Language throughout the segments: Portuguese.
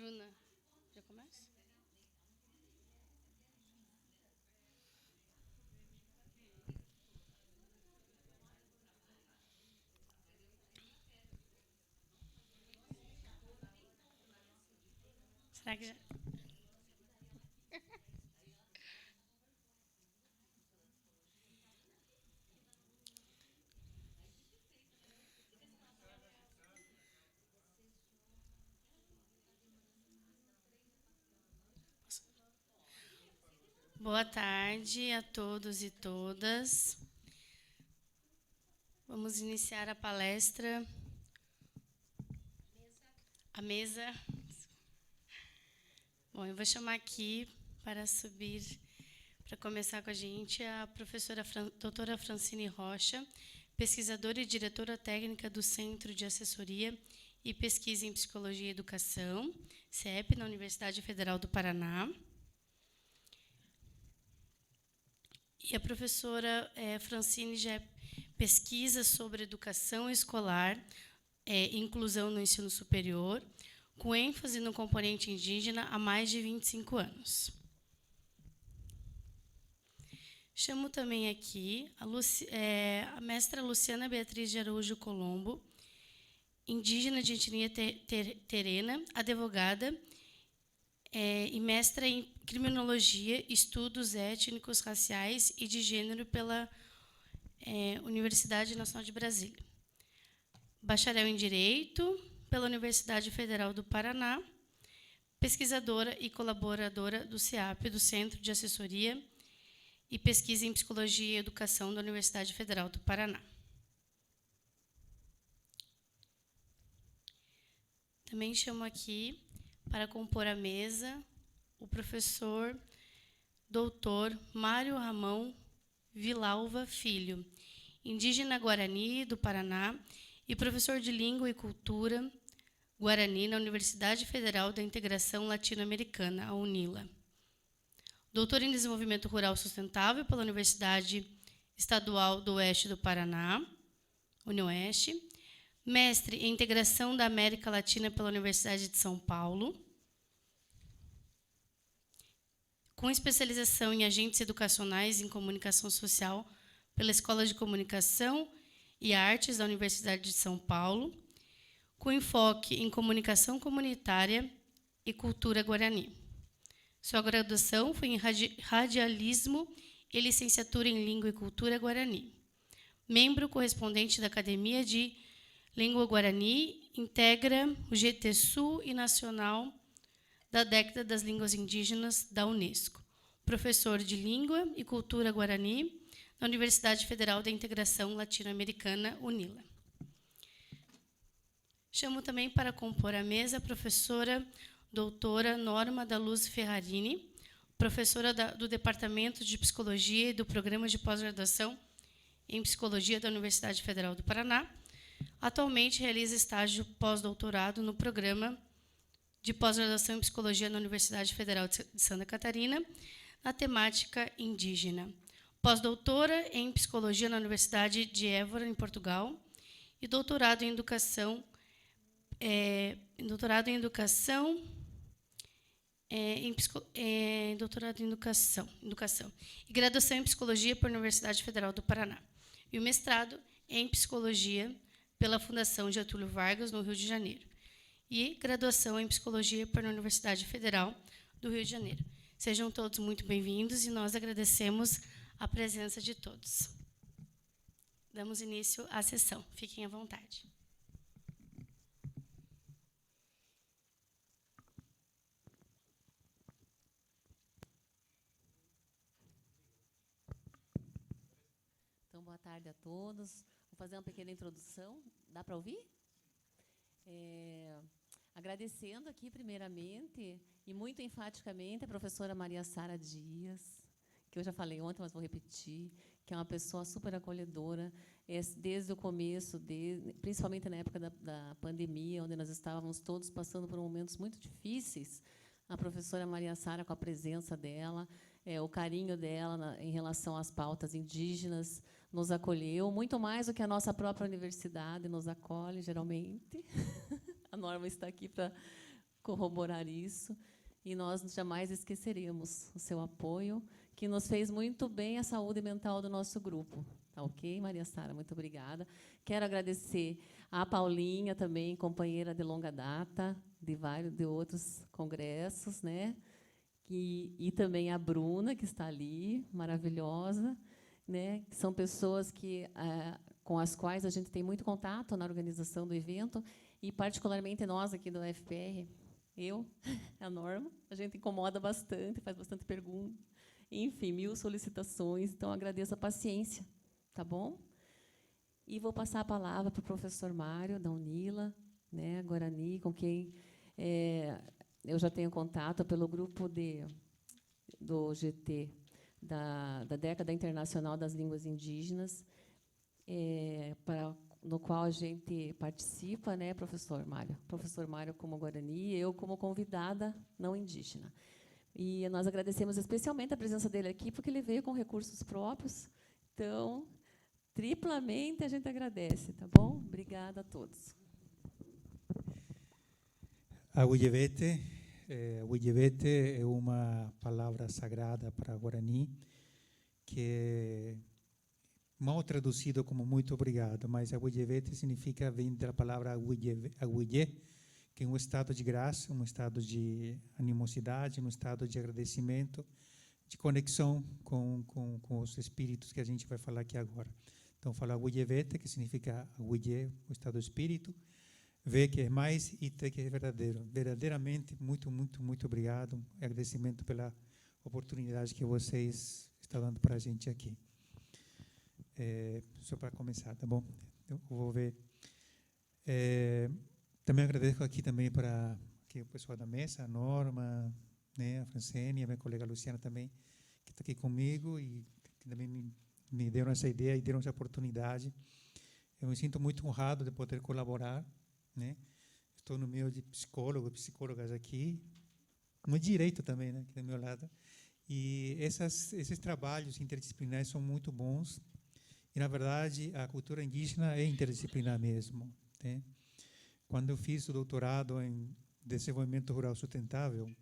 Bruna, já começa? Será que já... Boa tarde a todos e todas. Vamos iniciar a palestra. A mesa. Bom, eu vou chamar aqui para subir, para começar com a gente, a professora doutora Francine Rocha, pesquisadora e diretora técnica do Centro de Assessoria e Pesquisa em Psicologia e Educação, CEP, na Universidade Federal do Paraná. E a professora Francine já pesquisa sobre educação escolar e inclusão no ensino superior, com ênfase no componente indígena há mais de 25 anos. Chamo também aqui a mestra Luciana Beatriz de Araújo Colombo, indígena de etnia terena, advogada e mestra em Criminologia, Estudos Étnicos, Raciais e de Gênero pela Universidade Nacional de Brasília. Bacharel em Direito pela Universidade Federal do Paraná, pesquisadora e colaboradora do CIAP, do Centro de Assessoria e Pesquisa em Psicologia e Educação da Universidade Federal do Paraná. Também chamo aqui, para compor a mesa, o professor doutor Mário Ramão Vilalva Filho, indígena Guarani do Paraná e professor de Língua e Cultura Guarani na Universidade Federal da Integração Latino-Americana, a UNILA. Doutor em Desenvolvimento Rural Sustentável pela Universidade Estadual do Oeste do Paraná, UniOeste. Mestre em Integração da América Latina pela Universidade de São Paulo. Com especialização em Agentes Educacionais em Comunicação Social pela Escola de Comunicação e Artes da Universidade de São Paulo, com enfoque em Comunicação Comunitária e Cultura Guarani. Sua graduação foi em Radialismo e Licenciatura em Língua e Cultura Guarani. Membro correspondente da Academia de Língua Guarani, integra o GT Sul e Nacional da Década das Línguas Indígenas da Unesco. Professor de Língua e Cultura Guarani na Universidade Federal da Integração Latino-Americana, UNILA. Chamo também para compor a mesa a professora doutora Norma da Luz Ferrarini, professora do Departamento de Psicologia e do Programa de Pós-Graduação em Psicologia da Universidade Federal do Paraná. Atualmente realiza estágio pós-doutorado no Programa de Pós-Graduação em Psicologia na Universidade Federal de Santa Catarina, na temática indígena. Pós-doutora em Psicologia na Universidade de Évora, em Portugal, e doutorado em Educação, doutorado em Educação e graduação em Psicologia pela Universidade Federal do Paraná. E o mestrado em Psicologia pela Fundação Getúlio Vargas, no Rio de Janeiro. E graduação em Psicologia pela Universidade Federal do Rio de Janeiro. Sejam todos muito bem-vindos e nós agradecemos a presença de todos. Damos início à sessão. Fiquem à vontade. Então, boa tarde a todos. Vou fazer uma pequena introdução. Dá para ouvir? Agradecendo aqui, primeiramente, e muito enfaticamente, a professora Maria Sara Dias, que eu já falei ontem, mas vou repetir, que é uma pessoa super acolhedora, desde o começo, principalmente na época da pandemia, onde nós estávamos todos passando por momentos muito difíceis. A professora Maria Sara, com a presença dela, o carinho dela em relação às pautas indígenas, nos acolheu, muito mais do que a nossa própria universidade nos acolhe, geralmente. A Norma está aqui corroborar isso. E nós jamais esqueceremos o seu apoio, que nos fez muito bem a saúde mental do nosso grupo. Tá ok, Maria Sara? Muito obrigada. Quero agradecer a Paulinha, também, companheira de longa data, de vários de outros congressos, né? E também a Bruna, que está ali, maravilhosa, né? São pessoas com as quais a gente tem muito contato na organização do evento, e, particularmente, nós aqui do UFPR, eu, a Norma, a gente incomoda bastante, faz bastante pergunta, enfim, 1000 solicitações, então agradeço a paciência, tá bom? E vou passar a palavra para o professor Mário, da UNILA, né, Guarani, com quem eu já tenho contato pelo grupo do GT, da Década Internacional das Línguas Indígenas, no qual a gente participa, né, professor Mário? Professor Mário como Guarani e eu como convidada não indígena. E nós agradecemos especialmente a presença dele aqui, porque ele veio com recursos próprios. Então, triplamente a gente agradece, tá bom? Obrigada a todos. Awiyewete é uma palavra sagrada para Guarani, que mal traduzido como muito obrigado, mas Awiyewete vem da palavra Awiye, que é um estado de graça, um estado de animosidade, um estado de agradecimento, de conexão com os espíritos que a gente vai falar aqui agora. Então, fala Awiyewete, que significa Awiye, o estado do espírito, V, que é mais, e T, que é verdadeiro. Verdadeiramente, muito, muito, muito obrigado. Agradecimento pela oportunidade que vocês estão dando para a gente aqui. Só para começar, tá bom? Eu vou ver. Também agradeço aqui também para o pessoal da mesa, a Norma, né, a Francine, a minha colega Luciana também, que está aqui comigo e que também me deram essa ideia e deram essa oportunidade. Eu me sinto muito honrado de poder colaborar, né? Estou no meio de psicólogas aqui, no direito também, né, aqui do meu lado. E esses trabalhos interdisciplinares são muito bons. E, na verdade, a cultura indígena é interdisciplinar mesmo, né? Quando eu fiz o doutorado em desenvolvimento rural sustentável,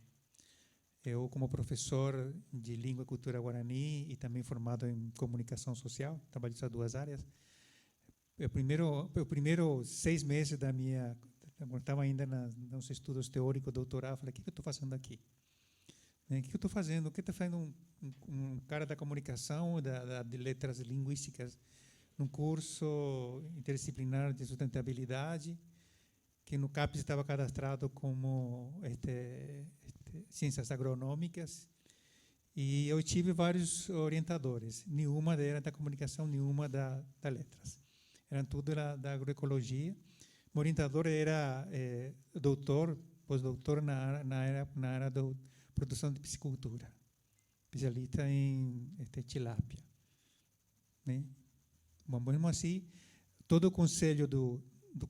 eu, como professor de língua e cultura guarani e também formado em comunicação social, trabalho nessas duas áreas, o primeiro 6 meses da minha... Eu estava ainda nos estudos teóricos, doutorado, falei, o que eu estou fazendo aqui? O que eu estou fazendo? O que está fazendo um cara da comunicação, de letras linguísticas, num curso interdisciplinar de sustentabilidade, que no CAPES estava cadastrado como ciências agronômicas, e eu tive vários orientadores, nenhuma era da comunicação, nenhuma da letras. Eram tudo da agroecologia. O orientador era doutor, pós-doutor na área da produção de piscicultura, especialista em tilápia, né? Bom, mesmo assim, todo o conselho do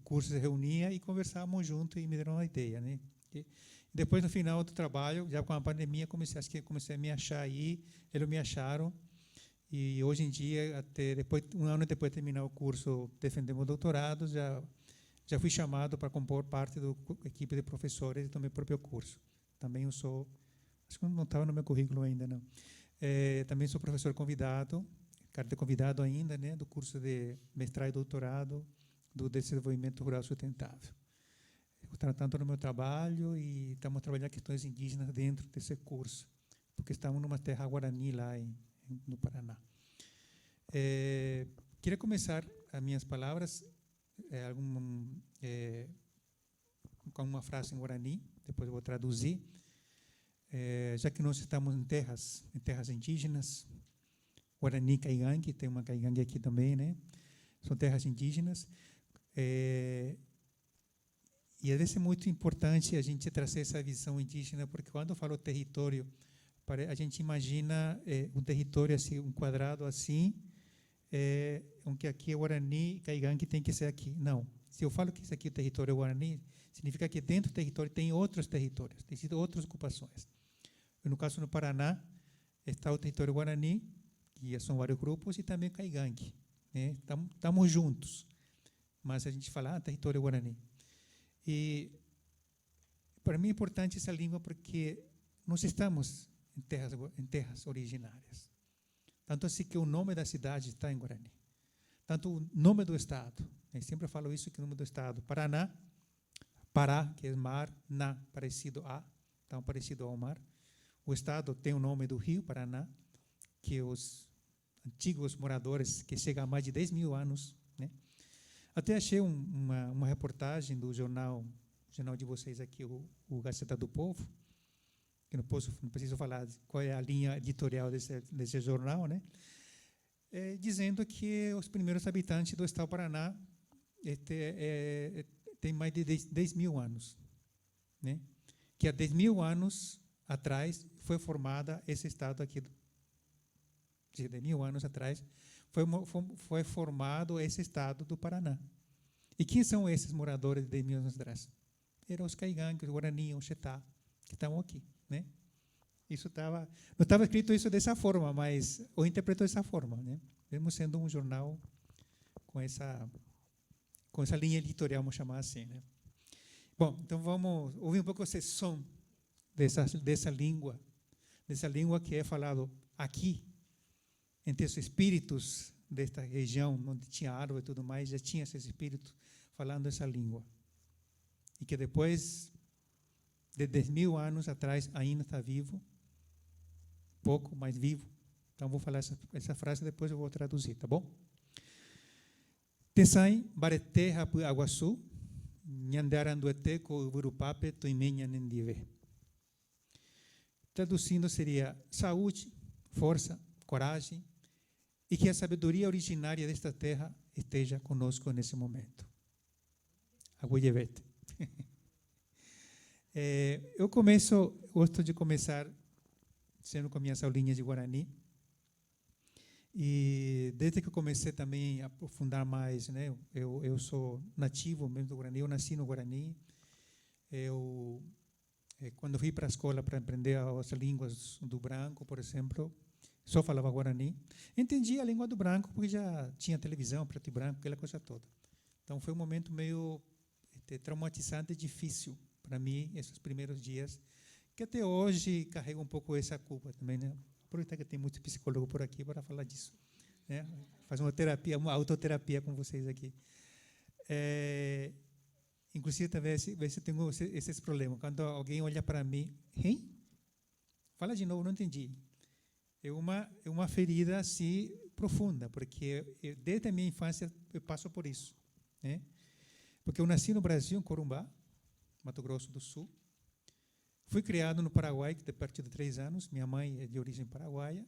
curso se reunia e conversávamos juntos e me deram uma ideia, né? E depois, no final do trabalho, já com a pandemia, comecei a me achar aí, eles me acharam, e hoje em dia, até um ano depois de terminar o curso, defendemos o doutorado, já fui chamado para compor parte da equipe de professores do meu próprio curso. Também eu sou, acho que não estava no meu currículo ainda, não. Também sou professor convidado, carta de convidado ainda, né, do curso de mestrado e doutorado do desenvolvimento rural sustentável. Estou tratando no meu trabalho e estamos trabalhando questões indígenas dentro desse curso, porque estamos numa terra guarani lá no Paraná. Queria começar as minhas palavras com uma frase em guarani, depois eu vou traduzir. Já que nós estamos em terras indígenas, Guarani Caigangue, tem uma Caigangue aqui também, né? São terras indígenas. E é muito importante a gente trazer essa visão indígena, porque quando eu falo território, a gente imagina um território assim, um quadrado assim, que aqui é Guarani, Caigangue tem que ser aqui. Não. Se eu falo que isso aqui é o território Guarani, significa que dentro do território tem outros territórios, tem sido outras ocupações. No caso, no Paraná, está o território Guarani, que são vários grupos, e também Caigangue, né? Estamos juntos, mas a gente fala território Guarani. E Para mim é importante essa língua porque nós estamos em terras originárias. Tanto assim que o nome da cidade está em Guarani. Tanto o nome do estado. Eu sempre falo isso, que o nome do estado. Paraná, Pará, que é mar, na, parecido a, tão parecido ao mar. O estado tem o nome do rio Paraná, que os antigos moradores, que chegam a mais de 10 mil anos, né? Até achei uma reportagem do jornal de vocês aqui, o Gazeta do Povo, que não preciso falar qual é a linha editorial desse jornal, né? Dizendo que os primeiros habitantes do estado do Paraná têm mais de 10 mil anos, né? Que há 10 mil anos atrás foi formada esse estado aqui, de 10 mil anos atrás, foi formado esse estado do Paraná. E quem são esses moradores de 10 mil anos atrás? Eram os caigangues, os guarani, os xetá, que estavam aqui, né? Isso não estava escrito isso dessa forma, mas eu interpreto dessa forma, né? Mesmo sendo um jornal com essa linha editorial, vamos chamar assim, né? Bom, então vamos ouvir um pouco esse som dessa língua que é falado aqui, entre os espíritos desta região, onde tinha árvore e tudo mais, já tinha esses espíritos falando essa língua. E que depois de 10 mil anos atrás ainda está vivo, pouco, mas vivo. Então, vou falar essa frase, depois eu vou traduzir, tá bom? Tesai, barete, rapu, aguaçu, nhandaranduete, ko urupape, tuimenya nendive. Traduzindo seria saúde, força, coragem, e que a sabedoria originária desta terra esteja conosco nesse momento. Aguilhevete. Eu gosto de começar sendo com minhas aulinhas de Guarani. E desde que eu comecei também a aprofundar mais, né? Eu sou nativo mesmo do Guarani, eu nasci no Guarani. Quando fui para a escola para aprender as línguas do branco, por exemplo, só falava Guarani. Entendi a língua do branco porque já tinha televisão, preto e branco, aquela coisa toda. Então foi um momento meio traumatizante e difícil para mim, esses primeiros dias, que até hoje carrego um pouco essa culpa também, né? Aproveitar que tem muito psicólogo por aqui para falar disso, né? Fazer uma terapia, uma autoterapia com vocês aqui. Inclusive, talvez eu tenho esses problemas. Quando alguém olha para mim, hein? Fala de novo, não entendi. É uma ferida assim profunda, porque desde a minha infância eu passo por isso, né? Porque eu nasci no Brasil, em Corumbá, Mato Grosso do Sul. Fui criado no Paraguai, a partir de 3 anos. Minha mãe é de origem paraguaia.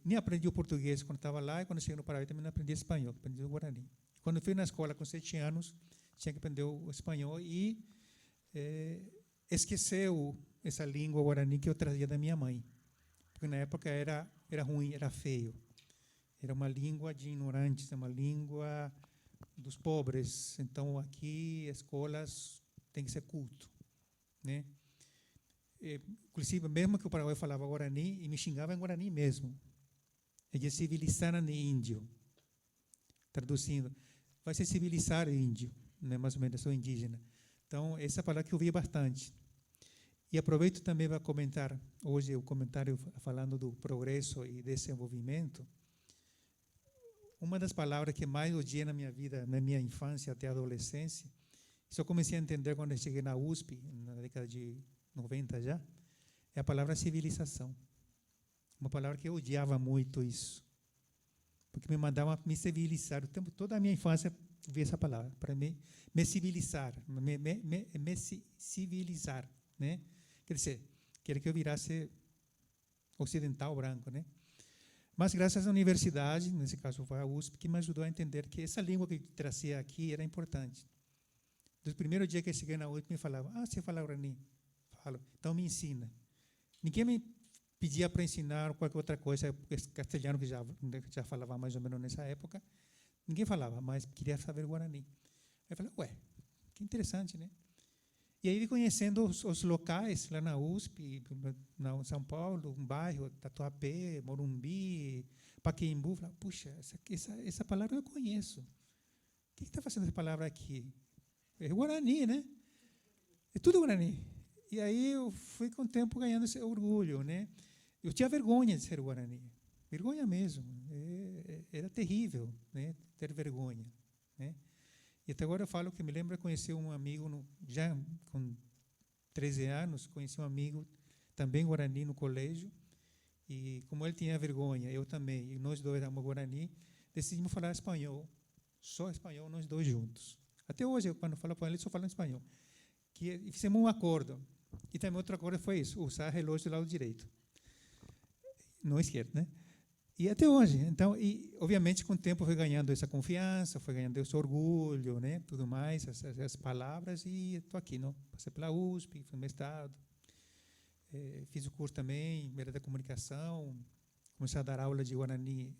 Nem aprendi o português quando estava lá, e quando cheguei no Paraguai também não aprendi espanhol, aprendi o Guarani. Quando fui na escola com 7 anos, tinha que aprender o espanhol e esqueceu essa língua guarani que eu trazia da minha mãe. Porque na época era ruim, era feio. Era uma língua de ignorantes, uma língua dos pobres. Então, aqui, escolas tem que ser culto, né? Inclusive, mesmo que o Paraguai falava Guarani, e me xingava em Guarani mesmo. Eles civilizaram de índio. Traduzindo, vai se civilizar índio, né? Mais ou menos, sou indígena. Então, essa palavra que eu vi bastante. E aproveito também para comentar, hoje o comentário falando do progresso e desenvolvimento. Uma das palavras que mais odiei na minha vida, na minha infância até a adolescência, só comecei a entender quando eu cheguei na USP, na década de 90 já, é a palavra civilização. Uma palavra que eu odiava muito isso. Porque me mandava me civilizar. O tempo, toda a minha infância, eu vi essa palavra. Para me civilizar. Me civilizar, né? Quer dizer, queria que eu virasse ocidental branco, né? Mas graças à universidade, nesse caso foi a USP, que me ajudou a entender que essa língua que eu trazia aqui era importante. Do primeiro dia que eu cheguei na USP, me falava, você fala Guarani? Falo, então me ensina. Ninguém me pedia para ensinar qualquer outra coisa, castelhano, que já falava mais ou menos nessa época. Ninguém falava, mas queria saber Guarani. Aí eu falei, que interessante, né? E aí, conhecendo os locais, lá na USP, na São Paulo, um bairro, Tatuapé, Morumbi, Pacaembu, falei, puxa, essa palavra eu conheço. O que está fazendo essa palavra aqui? É Guarani, né? É tudo Guarani. E aí eu fui com o tempo ganhando esse orgulho, né? Eu tinha vergonha de ser Guarani, vergonha mesmo. Era terrível, né? Ter vergonha, né? E até agora eu falo que me lembro de conhecer um amigo, já com 13 anos, conheci um amigo também Guarani no colégio, e como ele tinha vergonha, eu também, e nós dois éramos Guarani, decidimos falar espanhol, só espanhol, nós dois juntos. Até hoje, eu, quando falo com ele, só falo espanhol. E fizemos um acordo. E também outro acordo foi isso, usar relógio do lado direito, não esquerdo, né? E até hoje. Então, e obviamente com o tempo foi ganhando essa confiança, foi ganhando esse orgulho, né? Tudo mais, as palavras, e estou aqui, não? Passei pela USP, fui no mestrado, fiz o curso também, área da comunicação, comecei a dar aula de Guarani,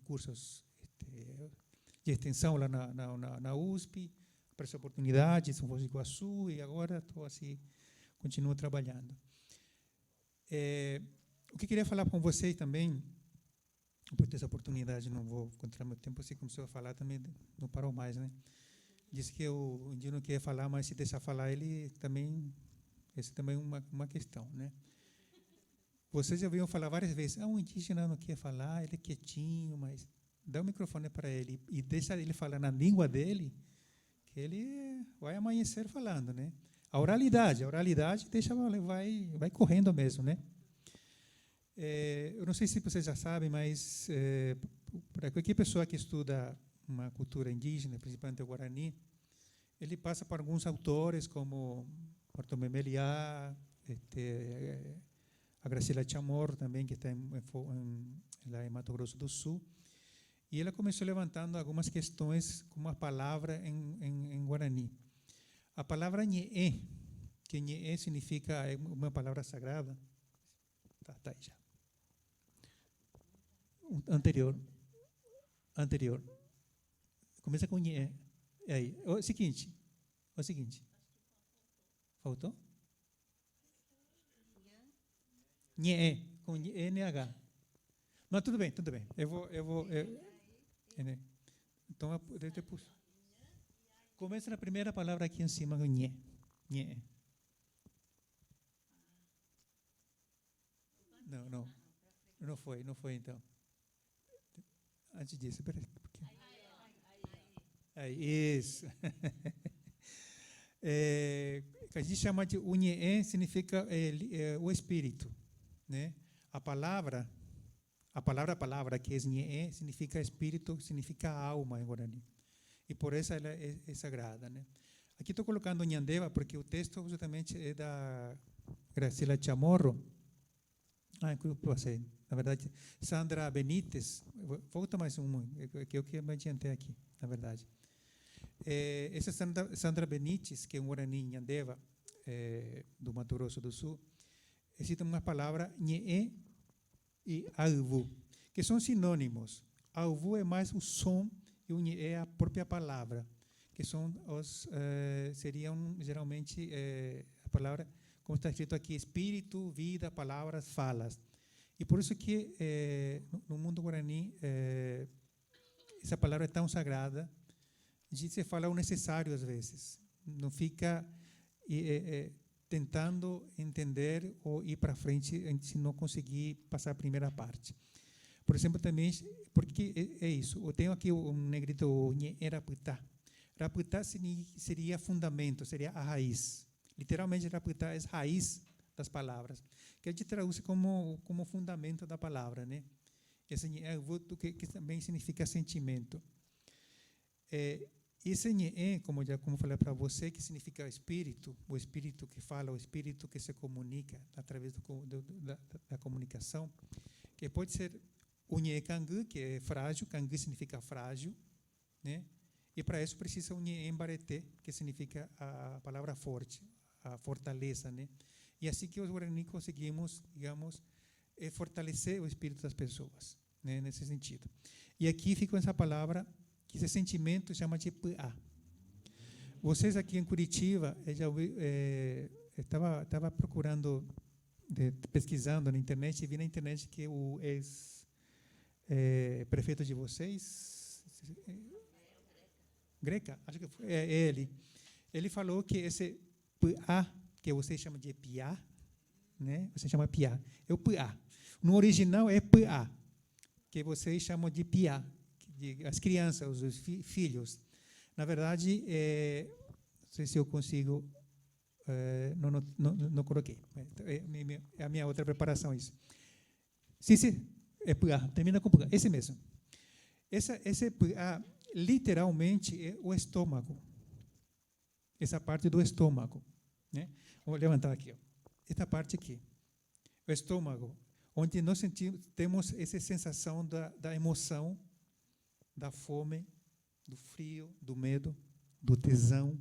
cursos de extensão lá na USP, apareceu oportunidade em São Foz do Iguaçu, e agora estou assim, continuo trabalhando. O que queria falar com vocês também, por ter essa oportunidade, não vou encontrar meu tempo, você começou a falar também, não parou mais, né? Disse que o indígena não quer falar, mas se deixar falar, ele também, essa também é uma questão, né? Vocês já ouviram falar várias vezes, o indígena não quer falar, ele é quietinho, mas dá o microfone para ele e deixa ele falar na língua dele, que ele vai amanhecer falando, né? A oralidade deixa, vai correndo mesmo, né? Eu não sei se vocês já sabem, mas para qualquer pessoa que estuda uma cultura indígena, principalmente o Guarani, ele passa por alguns autores como Bartolomé Meliá, a Graciela Chamorro também, que está lá em Mato Grosso do Sul, e ela começou levantando algumas questões com uma palavra em Guarani. A palavra Nheé, que Nheé significa uma palavra sagrada, tá aí já. Anterior. Começa com Nheé. É aí. O seguinte. Faltou? Nheé, com NH. Mas tudo bem. Eu vou. Então, depois. Começa na primeira palavra aqui em cima, com Nheé. Nheé. Não foi então. Antes disso, espera aí. Aí, isso. A gente chama de Unhê, significa o espírito, né? A palavra que é Nhê, significa espírito, significa alma em Guarani. E por isso ela é sagrada, né? Aqui estou colocando Nhandeva porque o texto justamente é da Graciela Chamorro. Na verdade, Sandra Benítez, volta mais uma, que eu que me adiantei aqui, na verdade. Essa Sandra Benítez, que é um Guarani Nhandeva, do Mato Grosso do Sul, existe uma palavra Nheé e Alvu, que são sinônimos. Alvu é mais o som e o Nheé é a própria palavra, que são seriam geralmente a palavra, como está escrito aqui, espírito, vida, palavras, falas. E por isso que no mundo guarani essa palavra é tão sagrada, a gente se fala o necessário às vezes, não fica tentando entender ou ir para frente se não conseguir passar a primeira parte. Por exemplo, também, porque é isso, eu tenho aqui um negrito Raputá. Raputá seria fundamento, seria a raiz. Literalmente, Raputá é a raiz das palavras, que a gente traduz como fundamento da palavra, né? Esse que também significa sentimento. Esse Nheé, como falei para você, que significa espírito, o espírito que fala, o espírito que se comunica através da comunicação, que pode ser o Nheé Kangu, que é frágil, Kangu significa frágil, né? E para isso precisa o Nheé Mbareté, que significa a palavra forte, a fortaleza, né? E assim que os Guarani conseguimos, digamos, fortalecer o espírito das pessoas, né? Nesse sentido. E aqui fica essa palavra, que esse sentimento chama de PA. Vocês aqui em Curitiba, estava procurando, pesquisando na internet, e vi na internet que o ex-prefeito de vocês, Greca, acho que foi ele falou que esse PA, que você chama de piá, né? Você chama piá. É o PA. No original é PA, que vocês chamam de piá, as crianças, os filhos. Na verdade, não sei se eu consigo, não coloquei. É a minha outra preparação isso. Sim, é PA, termina com PA, esse mesmo. Esse PA, literalmente, é o estômago. Essa parte do estômago, né? Vou levantar aqui, ó. Essa parte aqui, o estômago, onde nós temos essa sensação da emoção, da fome, do frio, do medo, do tesão,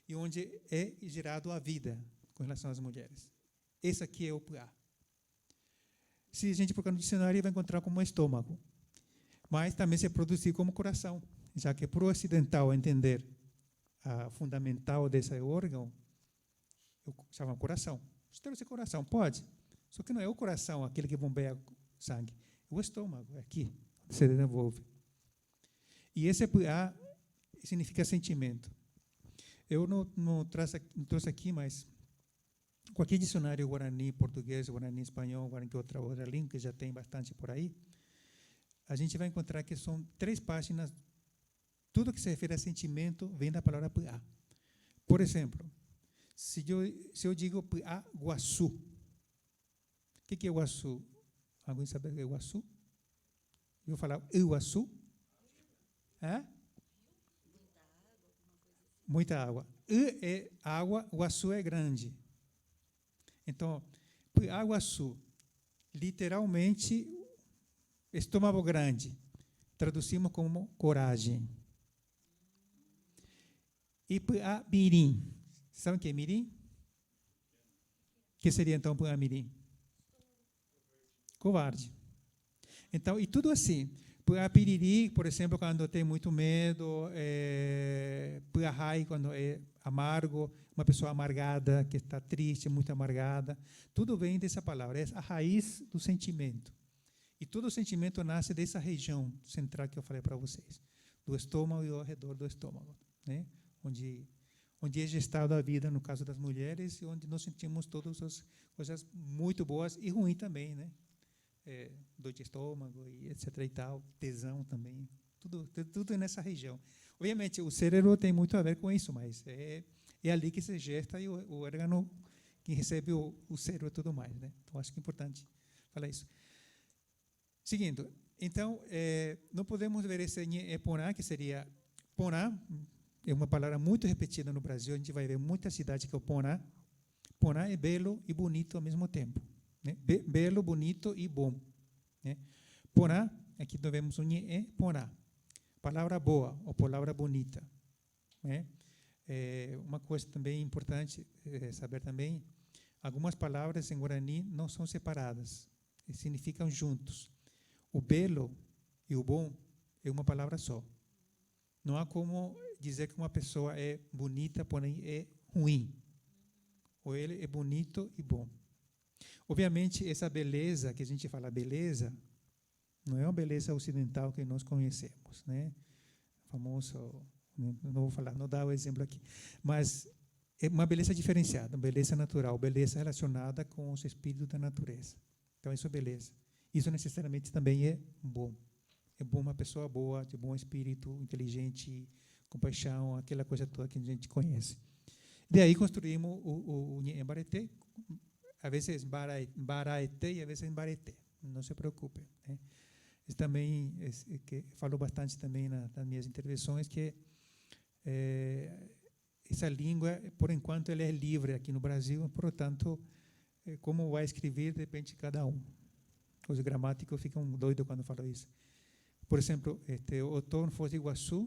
e onde é gerado a vida com relação às mulheres. Esse aqui é o PA. Se a gente procurar no dicionário, vai encontrar como estômago, mas também se produzir como coração, já que para o ocidental entender a fundamental desse órgão, eu chamo coração. Você tem coração? Pode. Só que não é o coração, aquele que bombeia sangue. É o estômago, é aqui, se desenvolve. E esse PA significa sentimento. Eu não trouxe aqui, mas qualquer dicionário guarani português, guarani espanhol, guarani outra língua, que já tem bastante por aí, a gente vai encontrar que são 3 páginas. Tudo que se refere a sentimento vem da palavra PA. Por exemplo, se eu digo PA Guaçu, o que é Guaçu? Alguém sabe o que é Guaçu? Eu vou falar Iguaçu. Muita água. I é água, Guaçu é grande. Então, PA Guaçu, literalmente, estômago grande. Traduzimos como coragem. E PA Mirim. Sabe o que é Mirim? O que seria então PA Mirim? Covarde. Então, e tudo assim. PA Piriri, por exemplo, quando tem muito medo. PA Rai, quando é amargo. Uma pessoa amargada, que está triste, muito amargada. Tudo vem dessa palavra. É a raiz do sentimento. E todo sentimento nasce dessa região central que eu falei para vocês. Do estômago e ao redor do estômago, né? Onde é gestado a vida, no caso das mulheres, e onde nós sentimos todas as coisas muito boas e ruins também, né? Dor de estômago, e etc. e tal, tesão também, tudo nessa região. Obviamente, o cérebro tem muito a ver com isso, mas é ali que se gesta e o órgão que recebe o cérebro e tudo mais, né? Então, acho que é importante falar isso. Seguindo, então, não podemos ver esse Poná, que seria Poná. É uma palavra muito repetida no Brasil, a gente vai ver muitas cidades que é o Poná. Poná é belo e bonito ao mesmo tempo, né? Belo, bonito e bom, né? Poná, aqui nós vemos Poná. Palavra boa ou palavra bonita, né? Uma coisa também importante saber também, algumas palavras em Guarani não são separadas, significam juntos. O belo e o bom é uma palavra só. Não há como dizer que uma pessoa é bonita, porém é ruim. Ou ele é bonito e bom. Obviamente, essa beleza, que a gente fala beleza, não é uma beleza ocidental que nós conhecemos, né? Famoso, não vou falar, não dá o exemplo aqui. Mas é uma beleza diferenciada, uma beleza natural, beleza relacionada com os espíritos da natureza. Então, isso é beleza. Isso necessariamente também é bom. É bom uma pessoa boa, de bom espírito, inteligente, compaixão, aquela coisa toda que a gente conhece. Daí construímos o Nhebarete, às vezes Baraete e às vezes Barete. Não se preocupe, né? Isso também, que falou bastante também nas minhas intervenções, que essa língua, por enquanto, ela é livre aqui no Brasil, portanto, como vai escrever, depende de cada um. Os gramáticos ficam doidos quando falam isso. Por exemplo, o Tom Foz do Iguaçu,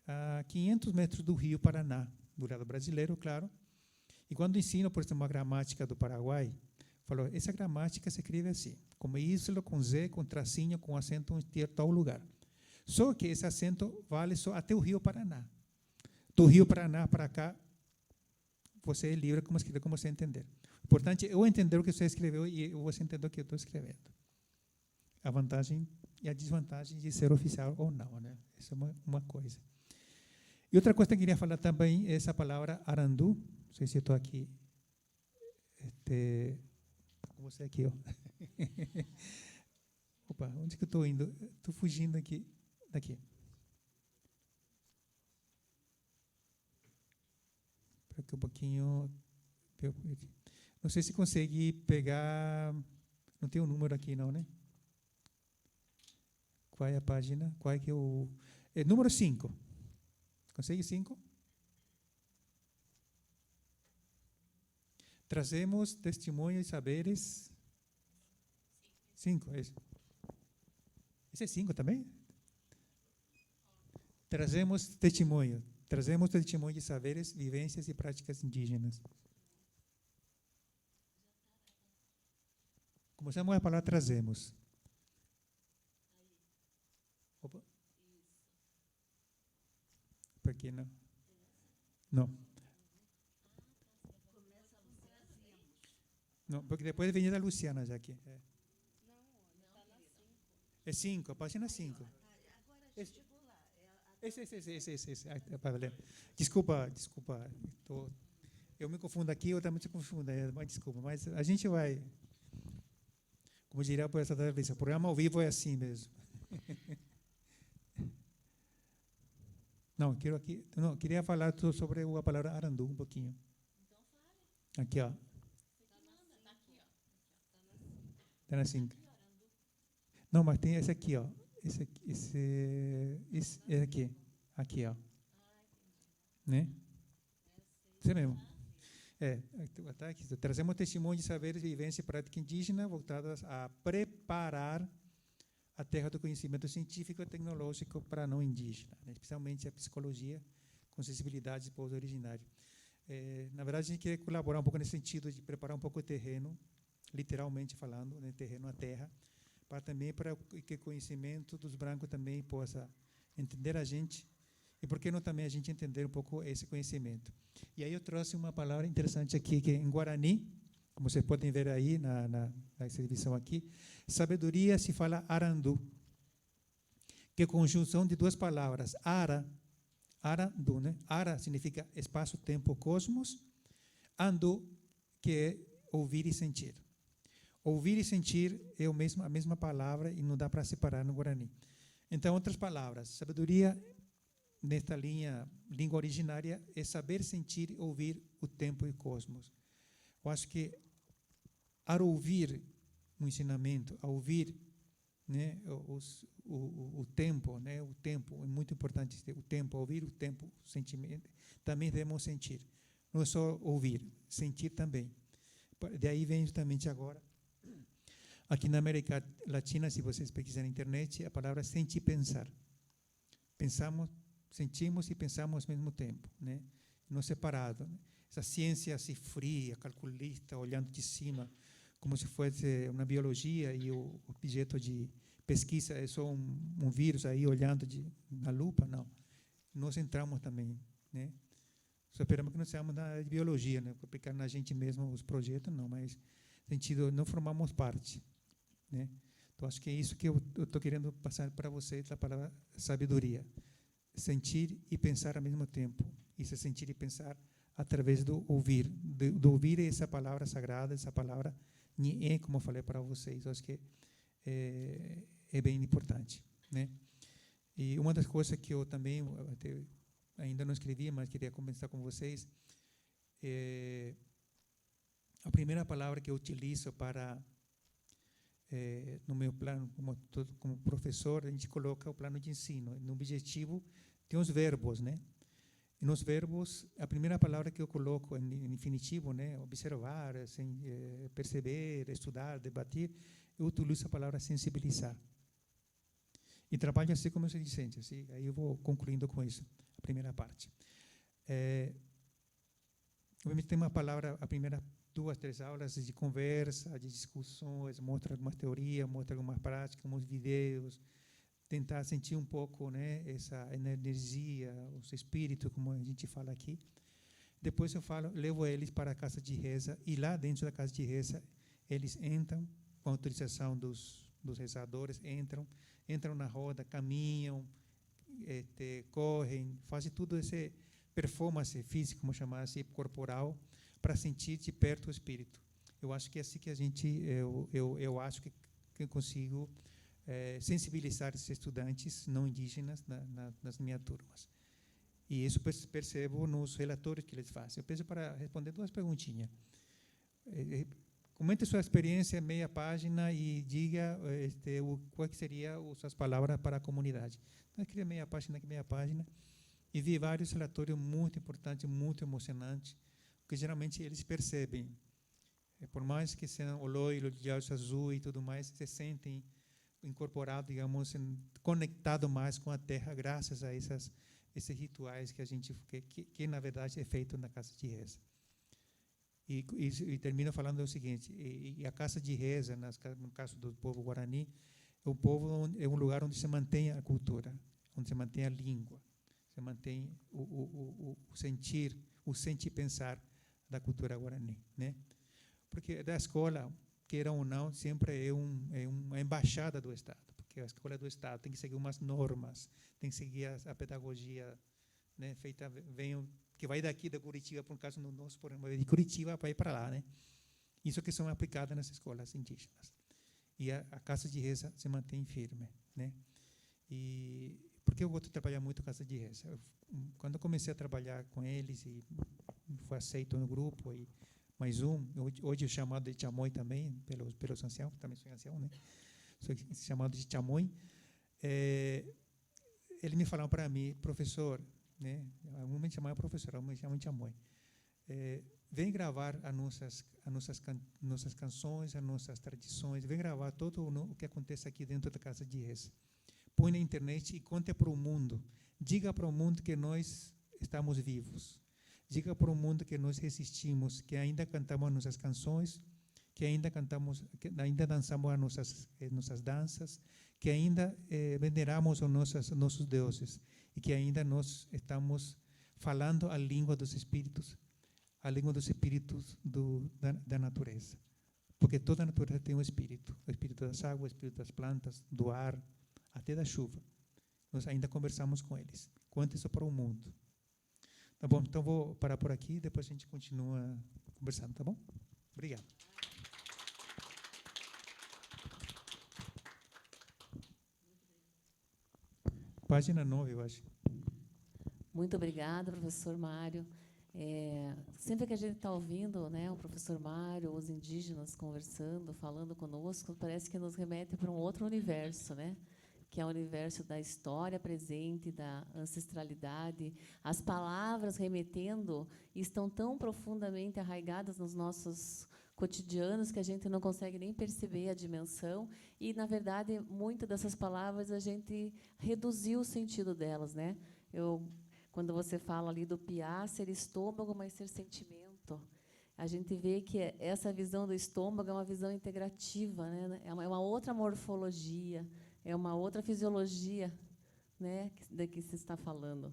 a 500 metros do Rio Paraná, do lado brasileiro, claro. E quando ensino, por exemplo, a gramática do Paraguai, falou, essa gramática se escreve assim, como isla, com Z, com tracinho, com acento em tal lugar. Só que esse acento vale só até o Rio Paraná. Do Rio Paraná para cá, você é livre como escrever, como você entender. O importante é eu entender o que você escreveu e você entender o que eu estou escrevendo. A vantagem e a desvantagem de ser oficial ou não, né? Isso é uma coisa. E outra coisa que eu queria falar também é essa palavra arandu. sei se eu estou aqui. Com você aqui, ó. Opa, onde que eu estou indo? Estou fugindo aqui, daqui. Espera aqui um pouquinho. Não sei se consegue pegar. Não tem o número aqui, não, né? Qual é a página? Qual é que eu. É número 5. Consegue 5? Trazemos testemunhos e saberes. 5, é isso. Esse é 5 também? Trazemos testemunho de saberes, vivências e práticas indígenas. Começamos a palavra trazemos. Opa. Por que não? Não. Não, porque depois vem da Luciana já aqui. É 5, a página 5. Esse. Desculpa. Eu me confundo aqui, eu também se confundo, mas desculpa. Mas a gente vai, como diria por essa vez, o programa ao vivo é assim mesmo. Queria falar sobre a palavra arandu um pouquinho. Aqui, ó. Está na 5. Não, mas tem esse aqui, ó. Esse aqui. Aqui, ó. Né? Esse mesmo. Tá aqui. Trazemos testemunho de saberes, vivência e prática indígena voltadas a preparar a terra do conhecimento científico e tecnológico para não indígena, né? Especialmente a psicologia com sensibilidades do povo originário. Na verdade, a gente quer colaborar um pouco nesse sentido de preparar um pouco o terreno, literalmente falando, né, terreno, a terra, para que o conhecimento dos brancos também possa entender a gente e, por que não, também a gente entender um pouco esse conhecimento. E aí eu trouxe uma palavra interessante aqui, que é em Guarani, como vocês podem ver aí na exibição aqui, sabedoria se fala arandu, que é conjunção de duas palavras, arandu, né? Ara significa espaço, tempo, cosmos, andu, que é ouvir e sentir. Ouvir e sentir é a mesma palavra e não dá para separar no Guarani. Então, outras palavras, sabedoria, nesta língua originária, é saber sentir e ouvir o tempo e o cosmos. Eu acho que, ao ouvir o ensinamento, ao ouvir, né, o tempo, né, o tempo, é muito importante o tempo, ouvir o tempo, o sentimento, também devemos sentir. Não é só ouvir, sentir também. Daí vem justamente agora, aqui na América Latina, se vocês pesquisarem na internet, a palavra sentir e pensar. Pensamos, sentimos e pensamos ao mesmo tempo, né? Não separado. Né? Essa ciência assim, fria, calculista, olhando de cima, como se fosse uma biologia e o objeto de pesquisa é só um vírus aí olhando na lupa, não. Nós entramos também, né? Só esperamos que não seamos da biologia, né? Aplicar na gente mesmo os projetos, não, mas sentido, não formamos parte, né? Então, acho que é isso que eu estou querendo passar para vocês, a palavra sabedoria. Sentir e pensar ao mesmo tempo. E se sentir e pensar através do ouvir. Do ouvir essa palavra sagrada, essa palavra nié, como eu falei para vocês. Eu acho que é bem importante, né? E uma das coisas que eu também ainda não escrevi, mas queria conversar com vocês, a primeira palavra que eu utilizo para no meu plano, como professor, a gente coloca o plano de ensino. No objetivo, tem os verbos, né? E nos verbos, a primeira palavra que eu coloco em infinitivo, né? Observar, perceber, estudar, debater, eu utilizo a palavra sensibilizar. E trabalho assim como eu discente, assim, aí eu vou concluindo com isso, a primeira parte. Obviamente tem uma palavra, a primeira 2, 3 aulas de conversa, de discussões, mostra algumas teorias, mostra algumas práticas, alguns vídeos, tentar sentir um pouco, né, essa energia, os espíritos, como a gente fala aqui. Depois eu levo eles para a casa de reza, e lá dentro da casa de reza, eles entram, com a autorização dos rezadores, entram na roda, caminham, correm, fazem performance física, como chamar assim, corporal, para sentir de perto o espírito. Eu acho que é assim que a gente, eu acho que eu consigo sensibilizar esses estudantes não indígenas nas minhas turmas. E isso percebo nos relatórios que eles fazem. Eu peço para responder 2 perguntinhas. Comente sua experiência, meia página, e diga qual que seria as palavras para a comunidade. Então, eu queria meia página, e vi vários relatórios muito importantes, muito emocionantes, porque geralmente eles percebem, por mais que sejam o loiro, de olhos azul e tudo mais, se sentem incorporados, digamos, conectados mais com a terra, graças a esses rituais que a gente, que na verdade é feito na casa de reza. E termino falando o seguinte: e a casa de reza, no caso do povo guarani, é um lugar onde se mantém a cultura, onde se mantém a língua, se mantém o sentir, o sentir pensar da cultura guarani, né? Porque da escola, queira ou não, sempre é uma embaixada do Estado, porque a escola do Estado tem que seguir umas normas, tem que seguir a pedagogia, né, feita, que vai daqui da Curitiba, por um caso no nosso programa, de Curitiba para ir para lá, né? Isso que são aplicadas nas escolas indígenas. E a casa de reza se mantém firme, né? E porque eu gosto de trabalhar muito com casa de reza. Quando eu comecei a trabalhar com eles e fui aceito no grupo, e mais hoje chamado de Chamoi também, pelos anciãos, também sou ancião, né? Sou chamado de Chamoi. Eles me falaram para mim, professor, né? Um me chamava professor, um me chamava de Chamoi. Vem gravar as nossas canções, as nossas tradições, vem gravar tudo o que acontece aqui dentro da casa de reza. Põe na internet e conte para o mundo. Diga para o mundo que nós estamos vivos. Diga para o mundo que nós resistimos, que ainda cantamos nossas canções, que ainda dançamos as nossas danças, que ainda veneramos os nossos deuses e que ainda nós estamos falando a língua dos espíritos, a língua dos espíritos da natureza. Porque toda a natureza tem um espírito, o espírito das águas, o espírito das plantas, do ar, até da chuva. Nós ainda conversamos com eles. Conte isso para o mundo. Tá bom? Então, vou parar por aqui e depois a gente continua conversando, tá bom? Obrigado. Página 9, eu acho. Muito obrigada, professor Mário. Sempre que a gente está ouvindo, né, o professor Mário, os indígenas conversando, falando conosco, parece que nos remete para um outro universo, né? Que é o universo da história presente, da ancestralidade. As palavras remetendo estão tão profundamente arraigadas nos nossos cotidianos que a gente não consegue nem perceber a dimensão. E, na verdade, muitas dessas palavras a gente reduziu o sentido delas, né? Quando você fala ali do piá, ser estômago, mas ser sentimento. A gente vê que essa visão do estômago é uma visão integrativa, né? É uma outra morfologia, é uma outra fisiologia, né, da que se está falando,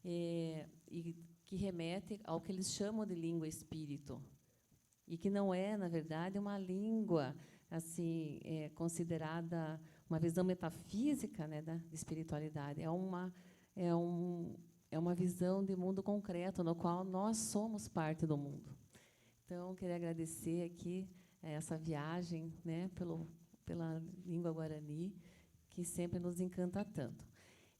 e que remete ao que eles chamam de língua espírito, e que não é, na verdade, uma língua assim considerada uma visão metafísica, né, da espiritualidade. É uma visão de mundo concreto, no qual nós somos parte do mundo. Então, queria agradecer aqui essa viagem, né, pela língua guarani, que sempre nos encanta tanto.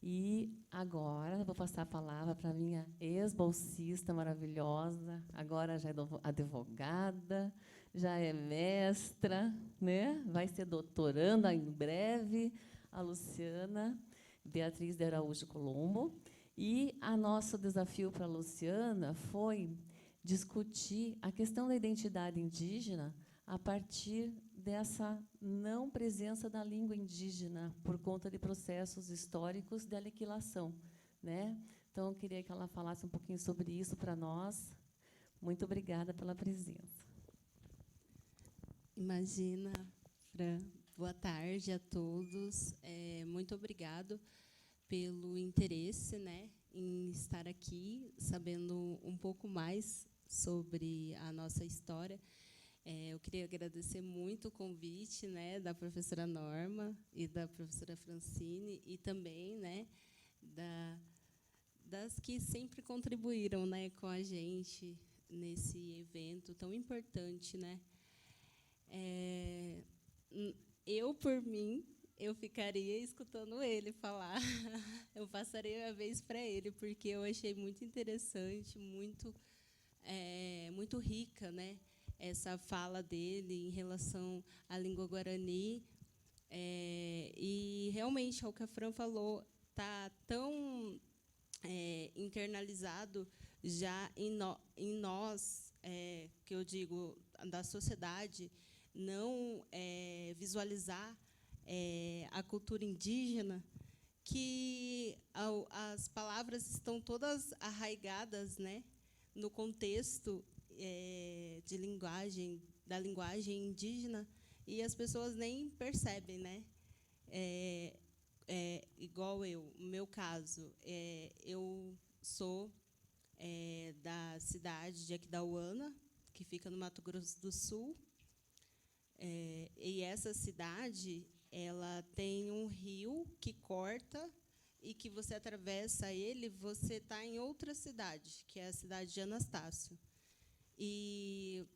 E agora eu vou passar a palavra para a minha ex-bolsista maravilhosa, agora já é advogada, já é mestra, né? Vai ser doutoranda em breve, a Luciana Beatriz de Araújo Colombo. E o nosso desafio para a Luciana foi discutir a questão da identidade indígena a partir dessa não presença da língua indígena por conta de processos históricos de aniquilação, né? Então, eu queria que ela falasse um pouquinho sobre isso para nós. Muito obrigada pela presença. Imagina, Fran. Boa tarde a todos. Muito obrigado pelo interesse, né, em estar aqui, sabendo um pouco mais sobre a nossa história. Eu queria agradecer muito o convite, né, da professora Norma e da professora Francine, e também, né, das que sempre contribuíram, né, com a gente nesse evento tão importante, né? Eu, por mim, eu ficaria escutando ele falar. Eu passaria a vez para ele, porque eu achei muito interessante, muito rica, né, essa fala dele em relação à língua guarani. E realmente, o que a Fran falou está tão internalizado já em nós, que eu digo, da sociedade, não visualizar a cultura indígena, que as palavras estão todas arraigadas, né, no contexto de linguagem, da linguagem indígena, e as pessoas nem percebem, né? Igual eu, no meu caso, eu sou da cidade de Aquidauana, que fica no Mato Grosso do Sul, e essa cidade, ela tem um rio que corta, e que você atravessa ele, você está em outra cidade, que é a cidade de Anastácio. E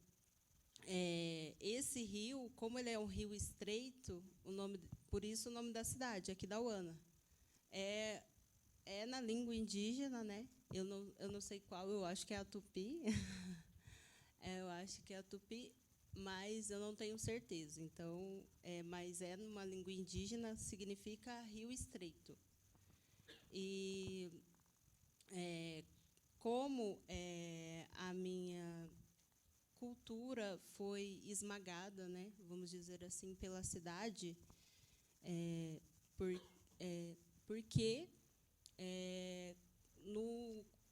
esse rio, como ele é um rio estreito, por isso o nome da cidade, Aquidauana. É na língua indígena, né? Eu não sei qual, eu acho que é a Tupi. Eu acho que é a Tupi, mas eu não tenho certeza. Então, mas numa língua indígena, significa rio estreito. E como a minha cultura foi esmagada, né, vamos dizer assim, pela cidade, porque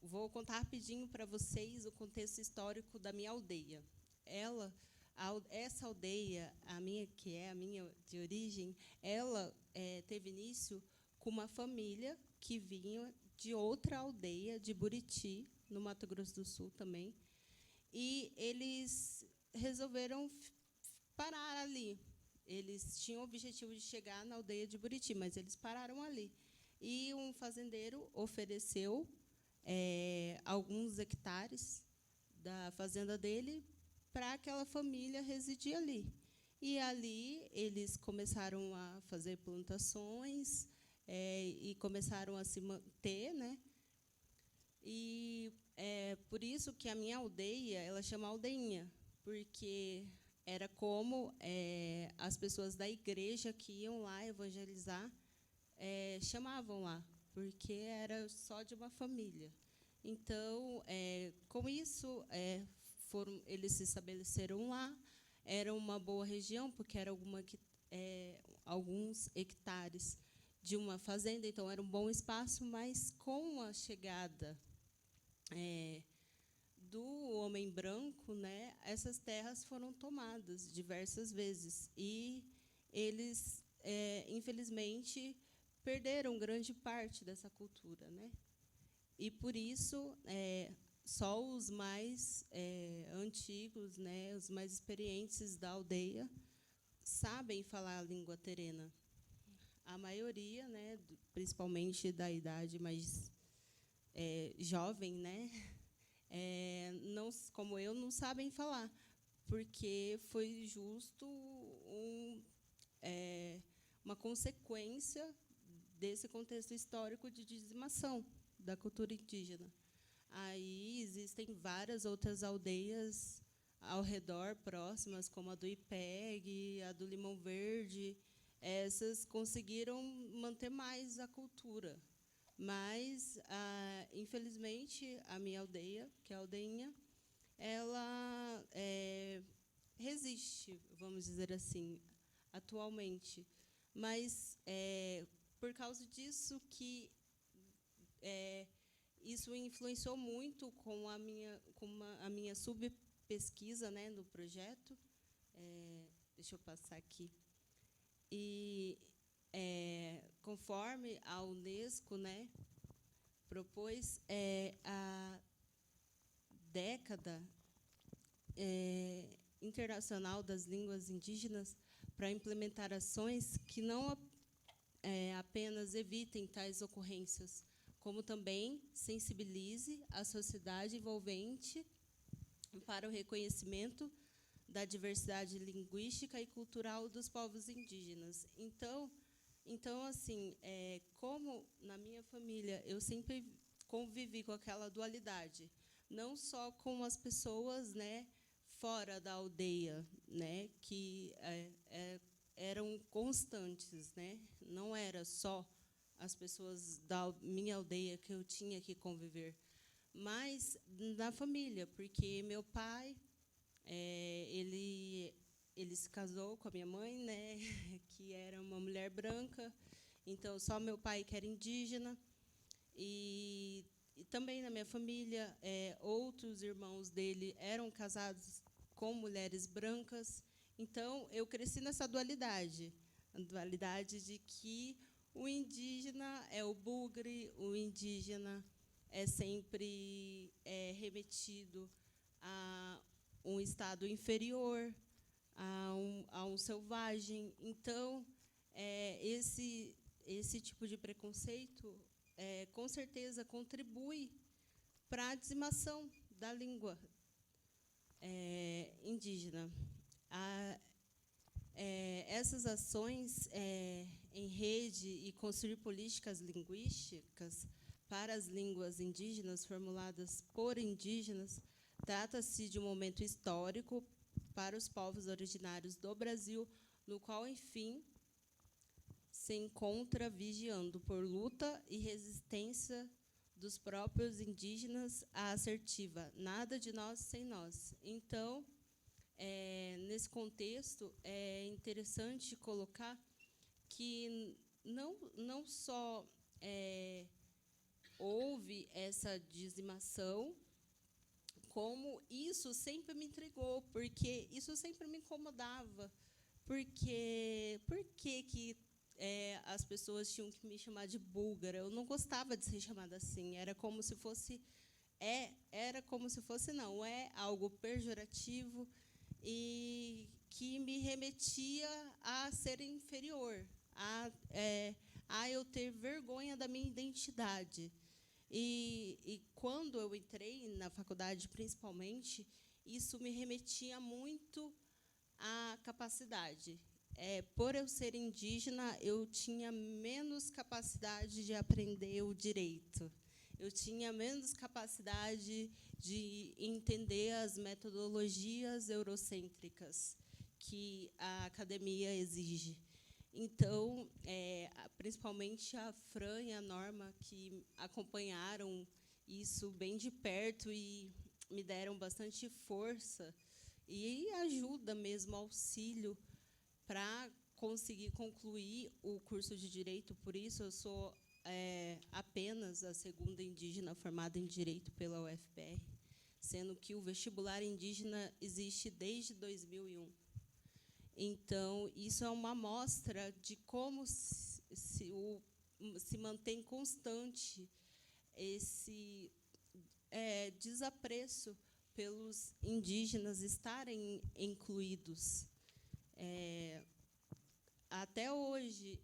vou contar rapidinho para vocês o contexto histórico da minha aldeia. Essa aldeia, que é a minha de origem, ela teve início com uma família que vinha de outra aldeia, de Buriti, no Mato Grosso do Sul também, e eles resolveram parar ali. Eles tinham o objetivo de chegar na aldeia de Buriti, mas eles pararam ali. E um fazendeiro ofereceu alguns hectares da fazenda dele para aquela família residir ali. E ali eles começaram a fazer plantações e começaram a se manter, né? E por isso que a minha aldeia, ela chama aldeinha, porque era como as pessoas da igreja que iam lá evangelizar chamavam lá, porque era só de uma família. Então, com isso, eles se estabeleceram lá. Era uma boa região, porque era alguns hectares de uma fazenda, então era um bom espaço, mas com a chegada do homem branco, né, essas terras foram tomadas diversas vezes, e eles, infelizmente, perderam grande parte dessa cultura, né? E por isso só os mais antigos, né, os mais experientes da aldeia sabem falar a língua terena. A maioria, né, principalmente da idade mais jovem, né, não, como eu, não sabem falar, porque foi justo uma consequência desse contexto histórico de dizimação da cultura indígena. Aí existem várias outras aldeias ao redor, próximas, como a do IPEG, a do Limão Verde. Essas conseguiram manter mais a cultura. Mas, infelizmente, a minha aldeia, que é a aldeinha, ela resiste, vamos dizer assim, atualmente. Mas, por causa disso, que isso influenciou muito com a minha subpesquisa, né, no projeto. Deixa eu passar aqui. E, conforme a Unesco, né, propôs a década internacional das línguas indígenas para implementar ações que não apenas evitem tais ocorrências, como também sensibilize a sociedade envolvente para o reconhecimento da diversidade linguística e cultural dos povos indígenas. Então assim, como na minha família eu sempre convivi com aquela dualidade, não só com as pessoas, né, fora da aldeia, né, que eram constantes, né, não era só as pessoas da minha aldeia que eu tinha que conviver, mas na família, porque meu pai, ele se casou com a minha mãe, né, que era uma mulher branca, então só meu pai que era indígena, e também na minha família, outros irmãos dele eram casados com mulheres brancas, então eu cresci nessa dualidade, a dualidade de que o indígena é o bugre, o indígena é sempre remetido a um estado inferior, a um selvagem. Então, esse tipo de preconceito, com certeza, contribui para a dizimação da língua indígena. Essas ações em rede e construir políticas linguísticas para as línguas indígenas formuladas por indígenas trata-se de um momento histórico para os povos originários do Brasil, no qual, enfim, se encontra vigiando por luta e resistência dos próprios indígenas à assertiva "nada de nós sem nós". Então, nesse contexto, é interessante colocar que não só houve essa dizimação, como isso sempre me intrigou, porque isso sempre me incomodava, porque por que as pessoas tinham que me chamar de búlgara? Eu não gostava de ser chamada assim, era como se fosse não, é algo pejorativo e que me remetia a ser inferior, a eu ter vergonha da minha identidade. E quando eu entrei na faculdade, principalmente, isso me remetia muito à capacidade. Por eu ser indígena, eu tinha menos capacidade de aprender o direito. Eu tinha menos capacidade de entender as metodologias eurocêntricas que a academia exige. Então, principalmente a Fran e a Norma, que acompanharam isso bem de perto e me deram bastante força e ajuda mesmo, auxílio, para conseguir concluir o curso de Direito. Por isso, eu sou apenas a segunda indígena formada em Direito pela UFPR, sendo que o vestibular indígena existe desde 2001. Então, isso é uma amostra de como se mantém constante esse desapreço pelos indígenas estarem incluídos. Até hoje,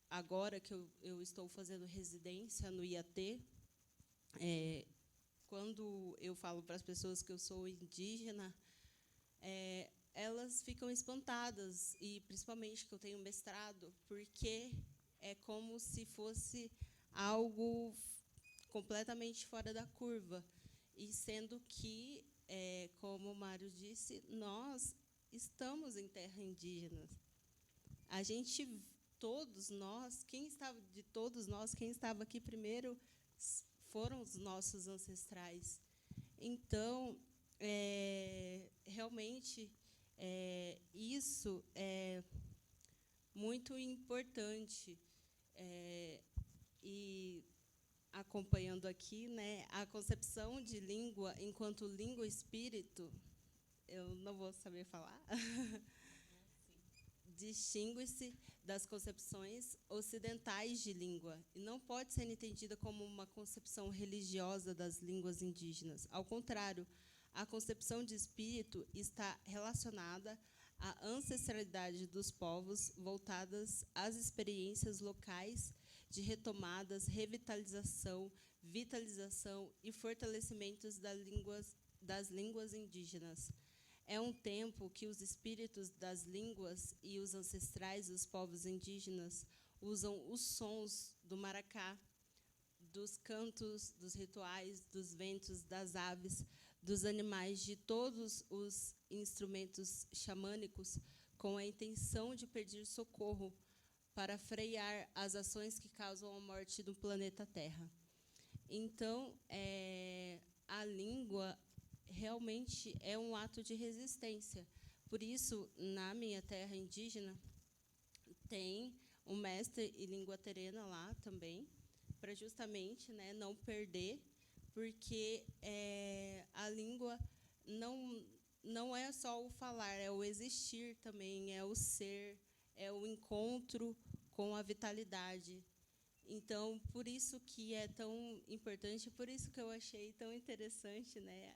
agora que eu estou fazendo residência no IAT, quando eu falo para as pessoas que eu sou indígena, elas ficam espantadas, e principalmente que eu tenho mestrado, porque é como se fosse algo completamente fora da curva, e sendo que, como o Mário disse, nós estamos em terra indígena. A gente, todos nós, quem estava aqui primeiro foram os nossos ancestrais. Então, realmente, isso é muito importante. E, acompanhando aqui, né, a concepção de língua enquanto língua-espírito, eu não vou saber falar, distingue-se das concepções ocidentais de língua e não pode ser entendida como uma concepção religiosa das línguas indígenas. Ao contrário, a concepção de espírito está relacionada à ancestralidade dos povos, voltadas às experiências locais de retomadas, revitalização, vitalização e fortalecimentos das línguas indígenas. É um tempo que os espíritos das línguas e os ancestrais dos povos indígenas usam os sons do maracá, dos cantos, dos rituais, dos ventos, das aves, dos animais, de todos os instrumentos xamânicos, com a intenção de pedir socorro para frear as ações que causam a morte do planeta Terra. Então, a língua realmente é um ato de resistência. Por isso, na minha terra indígena, tem um mestre em língua terena lá também, para justamente, né, não perder, porque a língua não é só o falar, é o existir também, é o ser, é o encontro com a vitalidade. Então, por isso que é tão importante, por isso que eu achei tão interessante, né,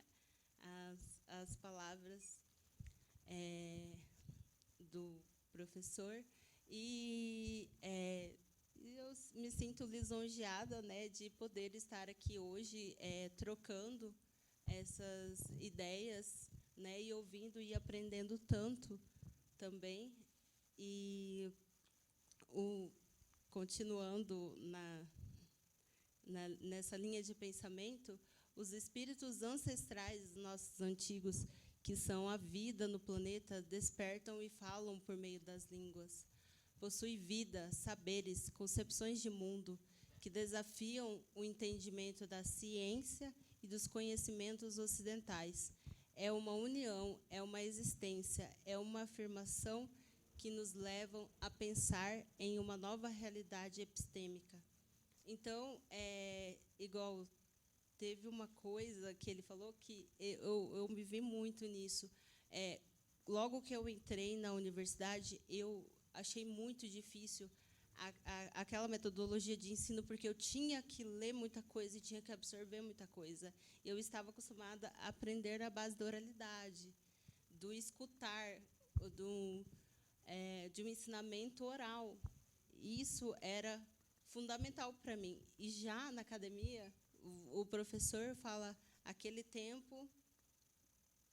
as palavras do professor. E eu me sinto lisonjeada, né, de poder estar aqui hoje trocando essas ideias, né, e ouvindo e aprendendo tanto também. E continuando nessa linha de pensamento, os espíritos ancestrais, nossos antigos, que são a vida no planeta, despertam e falam por meio das línguas. Possui vida, saberes, concepções de mundo que desafiam o entendimento da ciência e dos conhecimentos ocidentais. É uma união, é uma existência, é uma afirmação que nos levam a pensar em uma nova realidade epistêmica. Então, igual teve uma coisa que ele falou que eu me vi muito nisso. Logo que eu entrei na universidade, eu achei muito difícil aquela metodologia de ensino, porque eu tinha que ler muita coisa e tinha que absorver muita coisa. Eu estava acostumada a aprender à base da oralidade, do escutar, de um ensinamento oral. Isso era fundamental para mim. E já na academia, o professor fala aquele tempo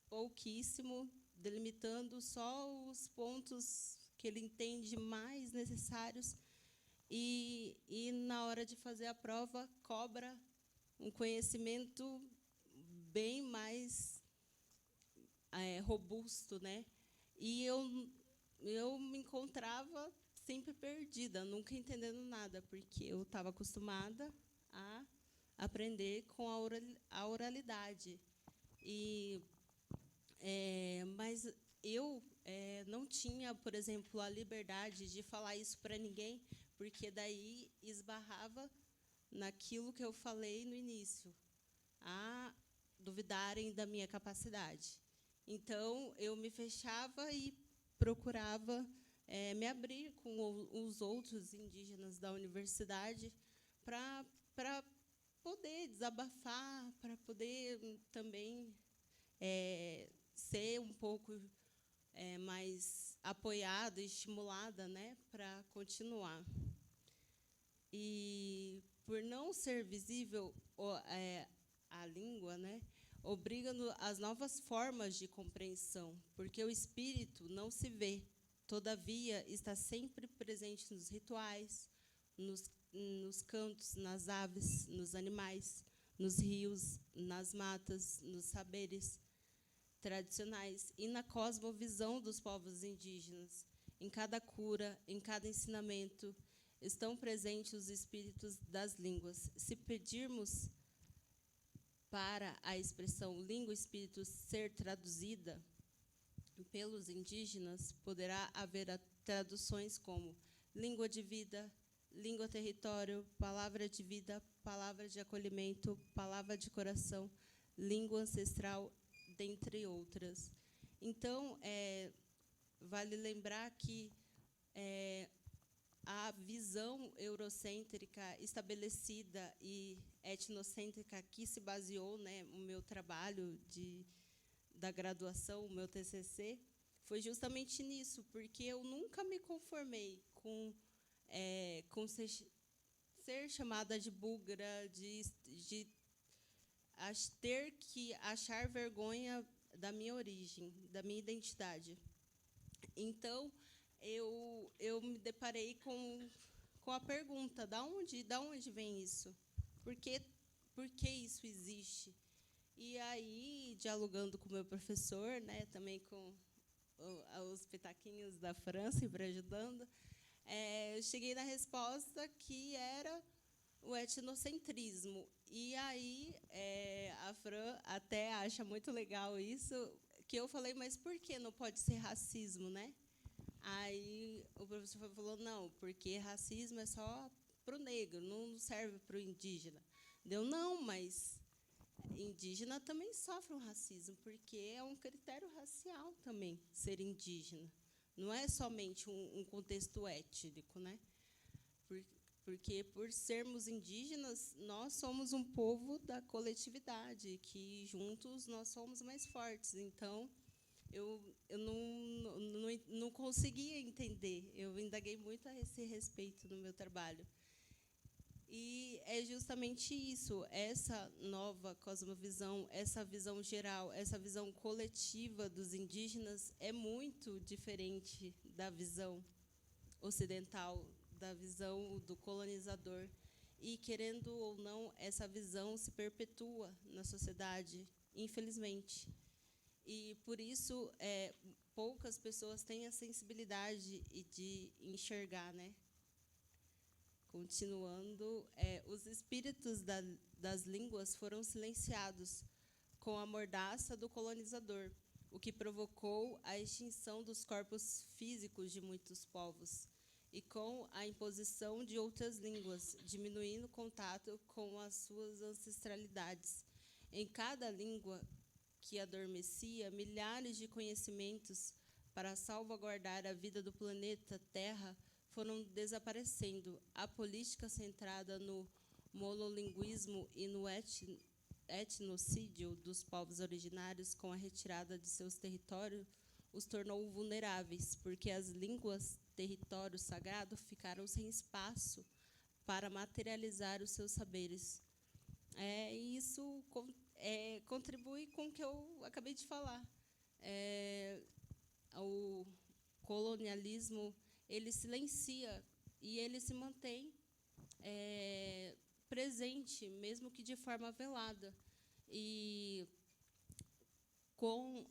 pouquíssimo, delimitando só os pontos que ele entende mais necessários, e na hora de fazer a prova, cobra um conhecimento bem mais robusto, né? E eu me encontrava sempre perdida, nunca entendendo nada, porque eu estava acostumada a aprender com a oralidade. Mas eu não tinha, por exemplo, a liberdade de falar isso para ninguém, porque daí esbarrava naquilo que eu falei no início, a duvidarem da minha capacidade. Então, eu me fechava e procurava me abrir com os outros indígenas da universidade para poder desabafar, para poder também ser um pouco mais apoiada, estimulada, né, para continuar. E, por não ser visível a língua, né, obriga-nos às novas formas de compreensão, porque o espírito não se vê, todavia está sempre presente nos rituais, nos cantos, nas aves, nos animais, nos rios, nas matas, nos saberes tradicionais e na cosmovisão dos povos indígenas. Em cada cura, em cada ensinamento, estão presentes os espíritos das línguas. Se pedirmos para a expressão língua-espírito ser traduzida pelos indígenas, poderá haver traduções como língua de vida, língua território, palavra de vida, palavra de acolhimento, palavra de coração, língua ancestral, dentre outras. Então, vale lembrar que a visão eurocêntrica estabelecida e etnocêntrica que se baseou, né, o meu trabalho da graduação, o meu TCC, foi justamente nisso, porque eu nunca me conformei com ser ser chamada de búlgara, de ter que achar vergonha da minha origem, da minha identidade. Então, eu me deparei com a pergunta: da onde vem isso? Por que isso existe? E aí, dialogando com o meu professor, né, também com os pitaquinhos da Fran sempre ajudando, eu cheguei na resposta que era o etnocentrismo. E aí, a Fran até acha muito legal isso, que eu falei, mas por que não pode ser racismo, né? Aí o professor falou, não, porque racismo é só para o negro, não serve para o indígena. Deu, não, mas indígena também sofre um racismo, porque é um critério racial também ser indígena. Não é somente um contexto étnico, né? Porque, por sermos indígenas, nós somos um povo da coletividade, que juntos nós somos mais fortes. Então, eu não conseguia entender. Eu indaguei muito a esse respeito no meu trabalho. E é justamente isso, essa nova cosmovisão, essa visão geral, essa visão coletiva dos indígenas é muito diferente da visão ocidental, da visão do colonizador. E, querendo ou não, essa visão se perpetua na sociedade, infelizmente. E, por isso, poucas pessoas têm a sensibilidade de enxergar, né? Continuando, os espíritos das línguas foram silenciados com a mordaça do colonizador, o que provocou a extinção dos corpos físicos de muitos povos, e com a imposição de outras línguas, diminuindo o contato com as suas ancestralidades. Em cada língua que adormecia, milhares de conhecimentos para salvaguardar a vida do planeta Terra foram desaparecendo. A política centrada no monolinguismo e no etnocídio dos povos originários, com a retirada de seus territórios, os tornou vulneráveis, porque as línguas, território sagrado, ficaram sem espaço para materializar os seus saberes. E isso contribui com o que eu acabei de falar. O colonialismo, ele silencia e ele se mantém presente, mesmo que de forma velada. E com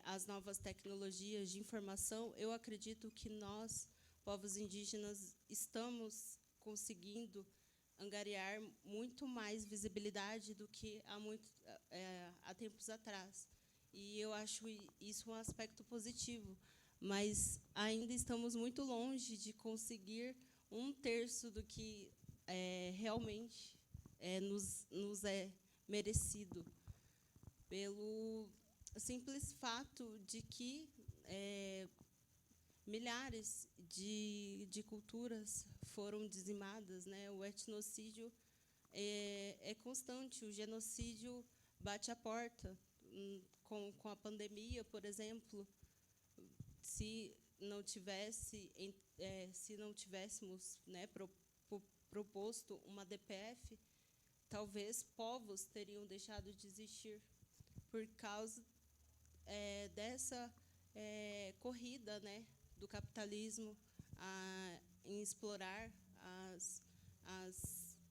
as novas tecnologias de informação, eu acredito que nós, povos indígenas, estamos conseguindo angariar muito mais visibilidade do que há tempos atrás. E eu acho isso um aspecto positivo, mas ainda estamos muito longe de conseguir 1/3 do que realmente nos é merecido, pelo simples fato de que milhares de culturas foram dizimadas, né? O etnocídio é constante, o genocídio bate a porta. Com a pandemia, por exemplo, se não tivéssemos, né, proposto uma DPF, talvez povos teriam deixado de existir por causa dessa corrida, né, do capitalismo em explorar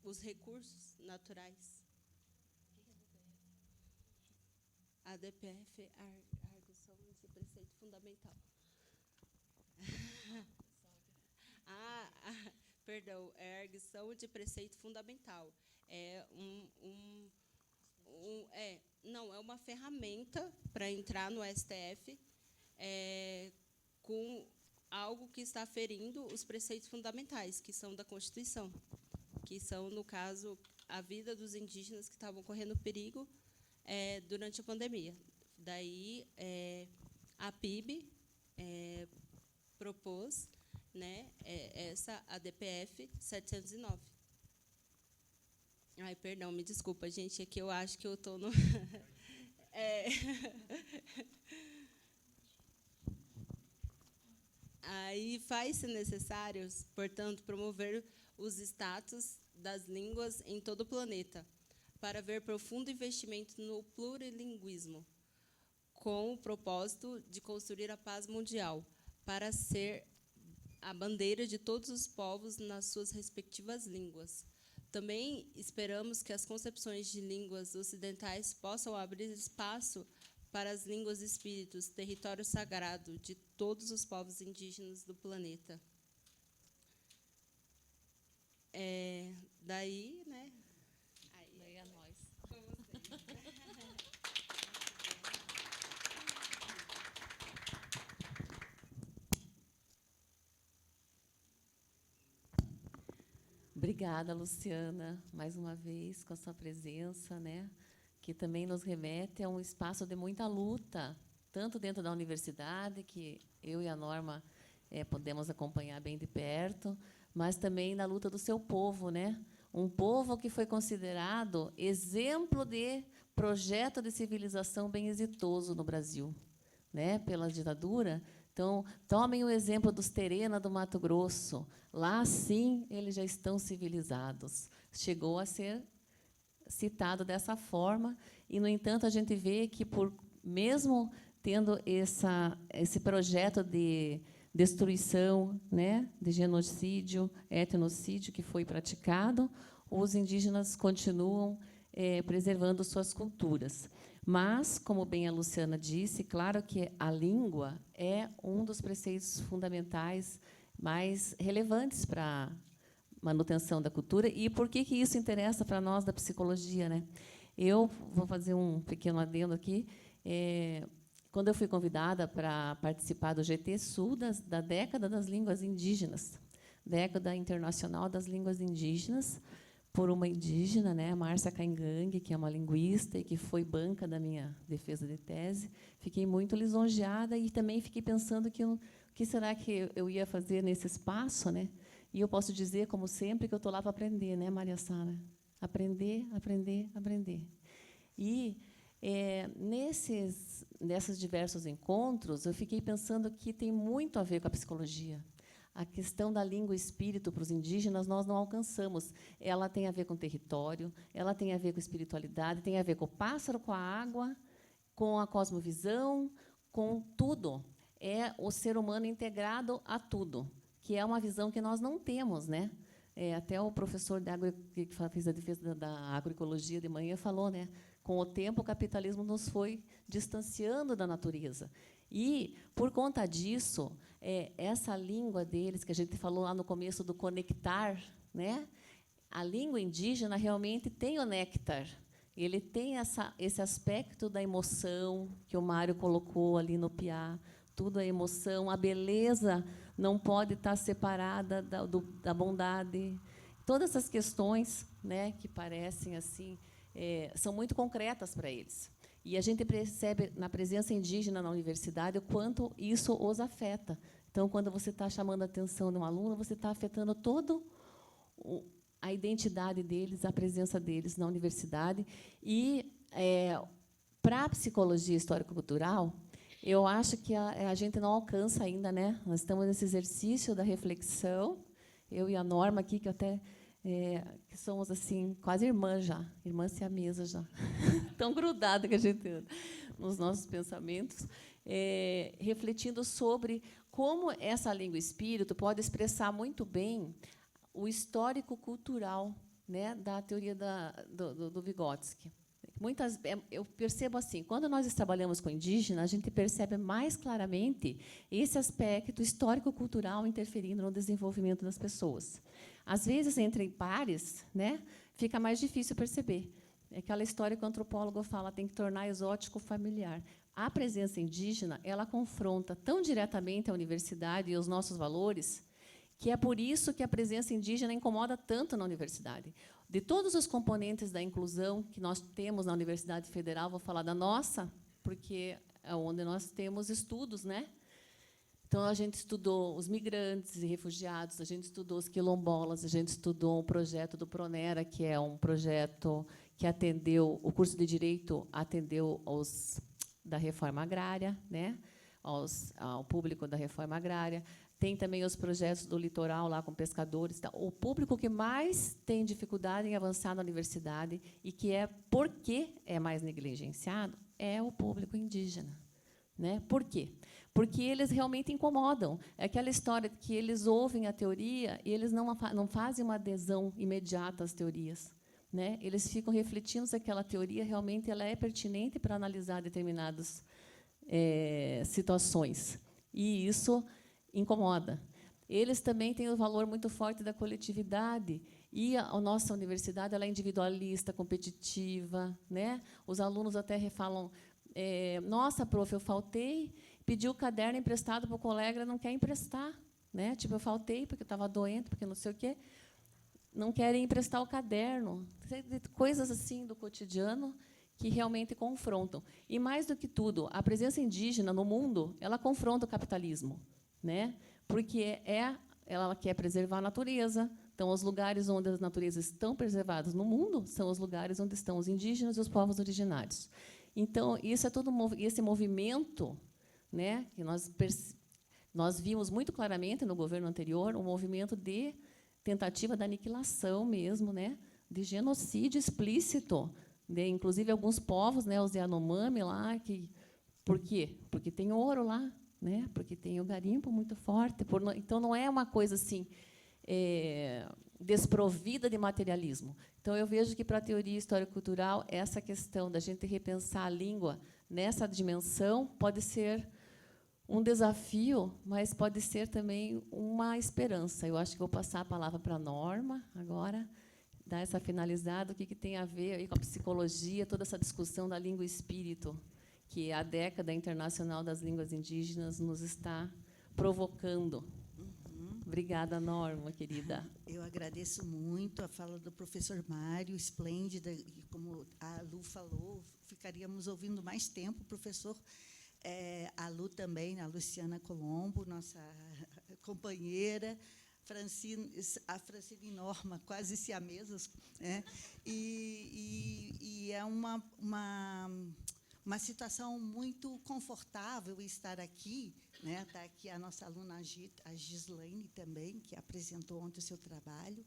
os recursos naturais. A DPF é a arguição de preceito fundamental. Perdão, é a arguição de preceito fundamental. É não, é uma ferramenta para entrar no STF com algo que está ferindo os preceitos fundamentais, que são da Constituição, que são, no caso, a vida dos indígenas que estavam correndo perigo durante a pandemia. Daí, a PIB propôs, né, a DPF 709. Ai, perdão, me desculpa, gente, é que eu acho que eu estou no... Aí faz-se necessário, portanto, promover os status das línguas em todo o planeta, para ver profundo investimento no plurilinguismo, com o propósito de construir a paz mundial, para ser a bandeira de todos os povos nas suas respectivas línguas. Também esperamos que as concepções de línguas ocidentais possam abrir espaço para as línguas espíritos, território sagrado de todos os povos indígenas do planeta. Daí, né? Daí a nós. Com vocês. Obrigada, Luciana, mais uma vez, com a sua presença, né, que também nos remete a um espaço de muita luta, tanto dentro da universidade, que eu e a Norma podemos acompanhar bem de perto, mas também na luta do seu povo, né? Um povo que foi considerado exemplo de projeto de civilização bem exitoso no Brasil, né, pela ditadura. Então, tomem o exemplo dos Terena do Mato Grosso. Lá, sim, eles já estão civilizados. Chegou a ser citado dessa forma, e, no entanto, a gente vê que, mesmo tendo esse projeto de destruição, né, de genocídio, etnocídio que foi praticado, os indígenas continuam preservando suas culturas. Mas, como bem a Luciana disse, claro que a língua é um dos preceitos fundamentais mais relevantes para a manutenção da cultura. E por que isso interessa para nós da psicologia, né? Eu vou fazer um pequeno adendo aqui. Quando eu fui convidada para participar do GT Sul da década das línguas indígenas, década internacional das línguas indígenas, por uma indígena, né, Márcia Caingangue, que é uma linguista e que foi banca da minha defesa de tese. Fiquei muito lisonjeada e também fiquei pensando o que será que eu ia fazer nesse espaço, né? E eu posso dizer, como sempre, que eu estou lá para aprender, né, Maria Sara? Aprender, aprender, aprender. E nesses diversos encontros, eu fiquei pensando que tem muito a ver com a psicologia. A questão da língua e espírito para os indígenas nós não alcançamos. Ela tem a ver com território, ela tem a ver com espiritualidade, tem a ver com o pássaro, com a água, com a cosmovisão, com tudo. É o ser humano integrado a tudo, que é uma visão que nós não temos, né? Até o professor que fez a defesa da agroecologia de manhã falou, né? Com o tempo, o capitalismo nos foi distanciando da natureza. E, por conta disso, essa língua deles, que a gente falou lá no começo do conectar, né? A língua indígena realmente tem o néctar. Ele tem esse aspecto da emoção, que o Mário colocou ali no piá, tudo é emoção, a beleza não pode estar separada da bondade. Todas essas questões, né, que parecem assim, são muito concretas para eles. E a gente percebe, na presença indígena na universidade, o quanto isso os afeta. Então, quando você está chamando a atenção de um aluno, você está afetando toda a identidade deles, a presença deles na universidade. E, para a psicologia histórico-cultural, eu acho que a gente não alcança ainda, né? Nós estamos nesse exercício da reflexão, eu e a Norma aqui, que até que somos assim quase irmãs já, irmãs siamesas já, tão grudada que a gente anda nos nossos pensamentos, refletindo sobre como essa língua espírito pode expressar muito bem o histórico-cultural, né, da teoria do Vygotsky. Eu percebo assim, quando nós trabalhamos com indígena, a gente percebe mais claramente esse aspecto histórico-cultural interferindo no desenvolvimento das pessoas. Às vezes, entre pares, né, fica mais difícil perceber. É aquela história que o antropólogo fala, tem que tornar exótico familiar. A presença indígena, ela confronta tão diretamente a universidade e os nossos valores, que é por isso que a presença indígena incomoda tanto na universidade. De todos os componentes da inclusão que nós temos na Universidade Federal, vou falar da nossa, porque é onde nós temos estudos, né? Então, a gente estudou os migrantes e refugiados, a gente estudou os quilombolas, a gente estudou o projeto do Pronera, que é um projeto que atendeu, o curso de Direito atendeu os da reforma agrária, né? ao público da reforma agrária. Tem também os projetos do litoral, lá com pescadores. Então, o público que mais tem dificuldade em avançar na universidade e que porque é mais negligenciado é o público indígena. Né? Por quê? Porque eles realmente incomodam. É aquela história de que eles ouvem a teoria e eles não fazem uma adesão imediata às teorias. Né? Eles ficam refletindo se aquela teoria realmente ela é pertinente para analisar determinadas situações. E isso incomoda. Eles também têm o valor muito forte da coletividade. E a nossa universidade ela é individualista, competitiva. Né? Os alunos até falam, nossa, prof, eu faltei, pedi o caderno emprestado para o colega, não quer emprestar. Né? Tipo, eu faltei porque eu estava doente, porque não sei o quê. Não querem emprestar o caderno. Coisas assim do cotidiano que realmente confrontam. E, mais do que tudo, a presença indígena no mundo ela confronta o capitalismo. Né? Porque ela quer preservar a natureza. Então, os lugares onde as naturezas estão preservadas no mundo são os lugares onde estão os indígenas e os povos originários. Então, isso é todo esse movimento, né, que nós vimos muito claramente no governo anterior, um movimento de tentativa da aniquilação mesmo, né, de genocídio explícito, de, inclusive alguns povos, né, os Yanomami lá, por quê? Porque tem ouro lá, né, porque tem o garimpo muito forte. Então não é uma coisa assim desprovida de materialismo. Então eu vejo que para a teoria histórico-cultural essa questão da gente repensar a língua nessa dimensão pode ser um desafio, mas pode ser também uma esperança. Eu acho que vou passar a palavra para a Norma agora, dar essa finalizada, o que tem a ver aí com a psicologia, toda essa discussão da língua e espírito, que a década internacional das línguas indígenas nos está provocando. Obrigada, Norma, querida. Eu agradeço muito a fala do professor Mário, esplêndida, e como a Lu falou, ficaríamos ouvindo mais tempo, professor. A Lu também, a Luciana Colombo, nossa companheira, a Francine e Norma, quase siamesas, né? E é uma situação muito confortável estar aqui, né? Está aqui a nossa aluna a Gislaine também, que apresentou ontem o seu trabalho.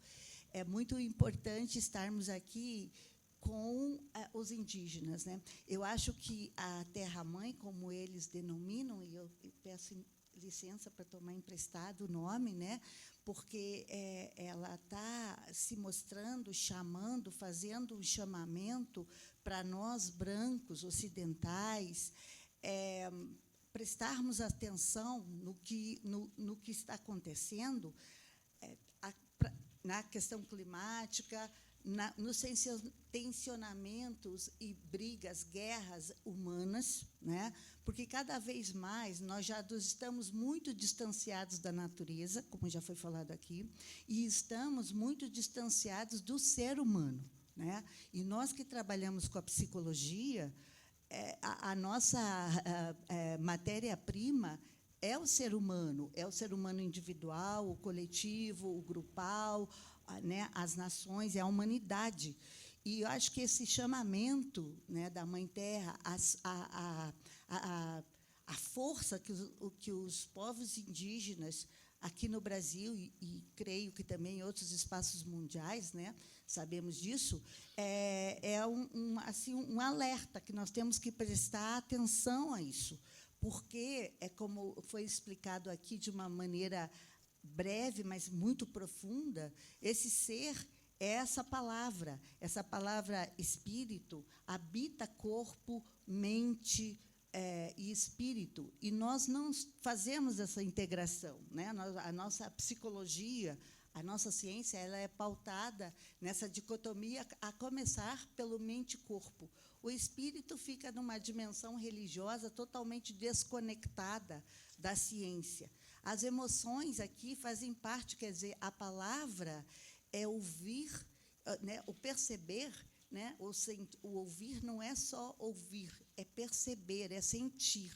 É muito importante estarmos aqui com os indígenas, né? Eu acho que a terra-mãe, como eles denominam, e eu peço licença para tomar emprestado o nome, né? Porque ela está se mostrando, chamando, fazendo um chamamento para nós, brancos, ocidentais, prestarmos atenção no que está acontecendo na questão climática, nos tensionamentos e brigas, guerras humanas, né? Porque cada vez mais nós já estamos muito distanciados da natureza, como já foi falado aqui, e estamos muito distanciados do ser humano, né? E nós que trabalhamos com a psicologia, a nossa matéria-prima é o ser humano individual, o coletivo, o grupal, né, as nações, é a humanidade. E eu acho que esse chamamento, né, da Mãe Terra, a força que os povos indígenas aqui no Brasil, e creio que também em outros espaços mundiais, né, sabemos disso, assim, um alerta que nós temos que prestar atenção a isso, porque, como foi explicado aqui de uma maneira breve, mas muito profunda, esse ser é essa palavra espírito, habita corpo, mente e espírito, e nós não fazemos essa integração, né? A nossa psicologia, a nossa ciência, ela é pautada nessa dicotomia, a começar pelo mente e corpo. O espírito fica numa dimensão religiosa totalmente desconectada da ciência. As emoções aqui fazem parte, quer dizer, a palavra é ouvir, né, o perceber, né, o ouvir não é só ouvir, é perceber, é sentir.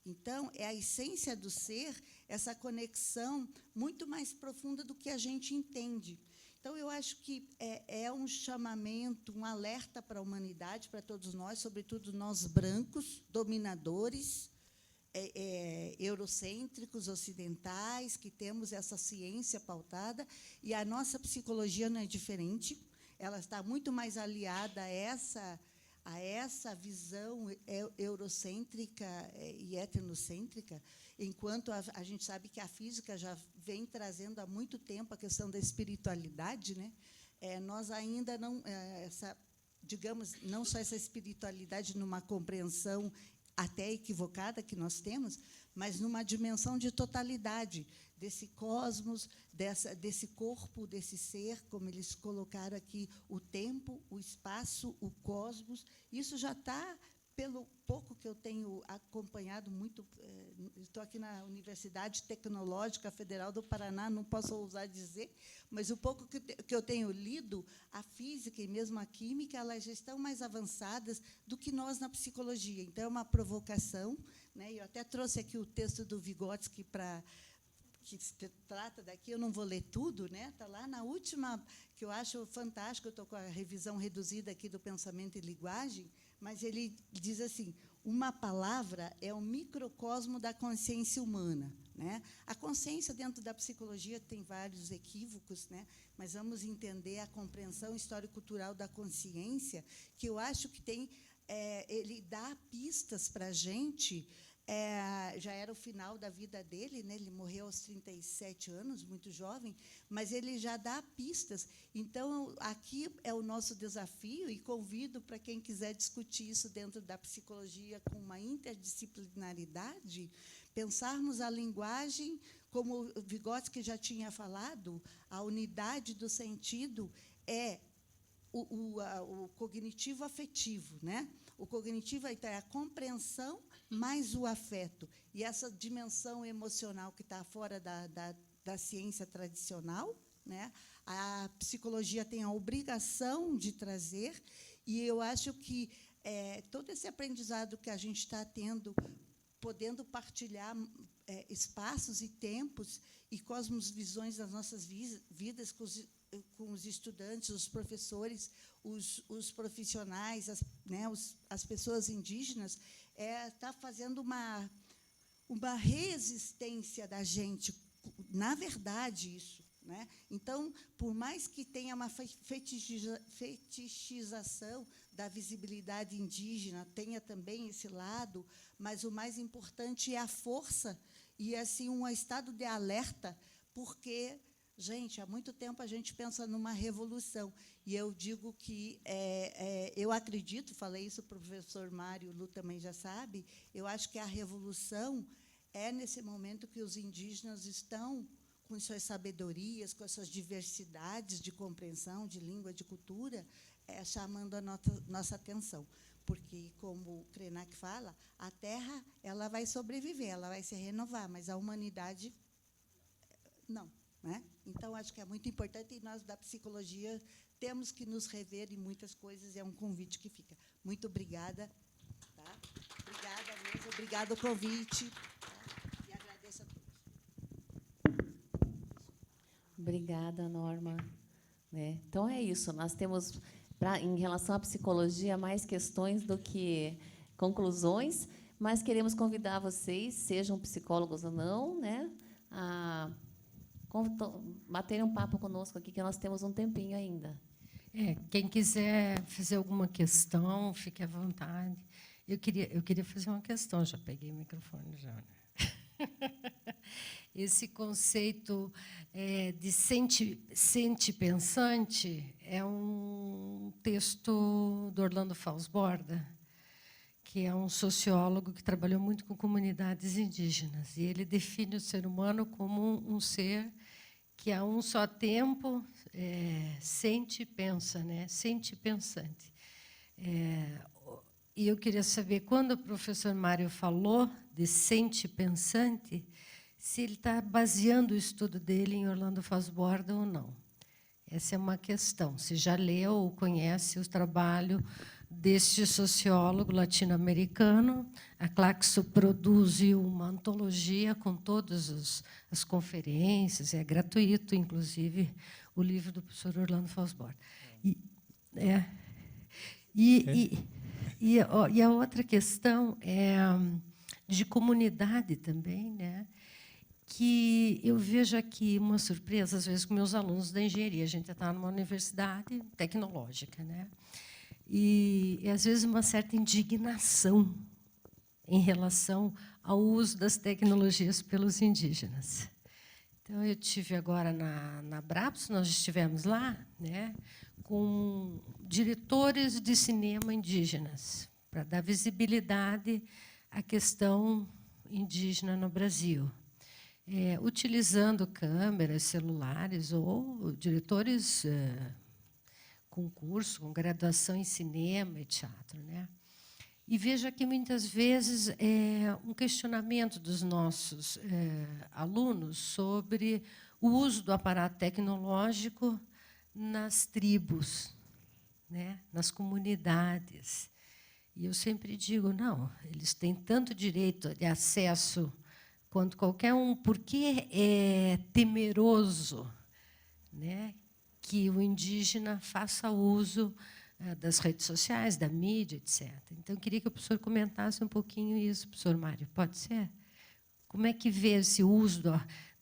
Então, é a essência do ser, essa conexão muito mais profunda do que a gente entende. Então, eu acho que é um chamamento, um alerta para a humanidade, para todos nós, sobretudo nós brancos, dominadores, eurocêntricos, ocidentais, que temos essa ciência pautada, e a nossa psicologia não é diferente. Ela está muito mais aliada a essa visão eurocêntrica e etnocêntrica, enquanto a gente sabe que a física já vem trazendo há muito tempo a questão da espiritualidade, né? Nós ainda não, digamos, não só essa espiritualidade numa compreensão até equivocada que nós temos, mas numa dimensão de totalidade desse cosmos, desse corpo, desse ser, como eles colocaram aqui, o tempo, o espaço, o cosmos. Isso já está, pelo pouco que eu tenho acompanhado muito, estou aqui na Universidade Tecnológica Federal do Paraná, não posso ousar dizer, mas o pouco que eu tenho lido, a física e mesmo a química, elas já estão mais avançadas do que nós na psicologia. Então, é uma provocação, né? Eu até trouxe aqui o texto do Vygotsky que se trata daqui, eu não vou ler tudo, né? Está lá na última, que eu acho fantástico, eu estou com a revisão reduzida aqui do Pensamento e Linguagem, mas ele diz assim: uma palavra é um microcosmo da consciência humana, né? A consciência dentro da psicologia tem vários equívocos, né? Mas vamos entender a compreensão histórico-cultural da consciência, que eu acho que ele dá pistas para a gente. Já era o final da vida dele, né? Ele morreu aos 37 anos, muito jovem, mas ele já dá pistas. Então, aqui é o nosso desafio, e convido para quem quiser discutir isso dentro da psicologia com uma interdisciplinaridade, pensarmos a linguagem, como o Vygotsky já tinha falado, a unidade do sentido é o cognitivo afetivo, né? O cognitivo é a compreensão mais o afeto. E essa dimensão emocional que está fora da ciência tradicional, né? A psicologia tem a obrigação de trazer, e eu acho que todo esse aprendizado que a gente está tendo, podendo partilhar espaços e tempos e cosmosvisões das nossas vidas com os estudantes, os professores, os profissionais, as pessoas indígenas, está fazendo uma resistência da gente, na verdade, isso, né? Então, por mais que tenha uma fetichização da visibilidade indígena, tenha também esse lado, mas o mais importante é a força e, assim, um estado de alerta, porque, gente, há muito tempo a gente pensa numa revolução, e eu digo que eu acredito, falei isso para o professor Mário, o Lu também já sabe, eu acho que a revolução é nesse momento que os indígenas estão com suas sabedorias, com as suas diversidades de compreensão, de língua, de cultura, chamando a nossa atenção. Porque, como o Krenak fala, a Terra ela vai sobreviver, ela vai se renovar, mas a humanidade não. Né? Então, acho que é muito importante, e nós, da psicologia, temos que nos rever em muitas coisas, é um convite que fica. Muito obrigada. Tá? Obrigada mesmo, obrigado o convite. Tá? E agradeço a todos. Obrigada, Norma. Então, é isso. Nós temos, em relação à psicologia, mais questões do que conclusões, mas queremos convidar vocês, sejam psicólogos ou não, né, a baterem um papo conosco aqui, que nós temos um tempinho ainda. Quem quiser fazer alguma questão, fique à vontade. Eu queria fazer uma questão, já peguei o microfone já. Né? Esse conceito de sente-pensante é um texto do Orlando Falsborda, que é um sociólogo que trabalhou muito com comunidades indígenas. E ele define o ser humano como um ser que, a um só tempo, sente e pensa, né? Sente pensante. E eu queria saber, quando o professor Mário falou de sente pensante, se ele está baseando o estudo dele em Orlando Falsborda ou não. Essa é uma questão. Se já leu ou conhece o trabalho deste sociólogo latino-americano. A Claxo produziu uma antologia com todas as conferências, é gratuito, inclusive, o livro do professor Orlando Falsborda. E a outra questão é, de comunidade também, né? Que eu vejo aqui uma surpresa, às vezes, com meus alunos da engenharia. A gente está numa universidade tecnológica, né? E, às vezes, uma certa indignação em relação ao uso das tecnologias pelos indígenas. Então, eu tive agora na Brabus, nós estivemos lá, né, com diretores de cinema indígenas, para dar visibilidade à questão indígena no Brasil. Utilizando câmeras, celulares, ou diretores com curso, com graduação em cinema e teatro, né? E vejo aqui, muitas vezes, um questionamento dos nossos alunos sobre o uso do aparato tecnológico nas tribos, né? Nas comunidades. E eu sempre digo, não, eles têm tanto direito de acesso quanto qualquer um, porque é temeroso, né, que o indígena faça uso das redes sociais, da mídia, etc. Então, eu queria que o professor comentasse um pouquinho isso, professor Mário. Pode ser? Como é que vê esse uso,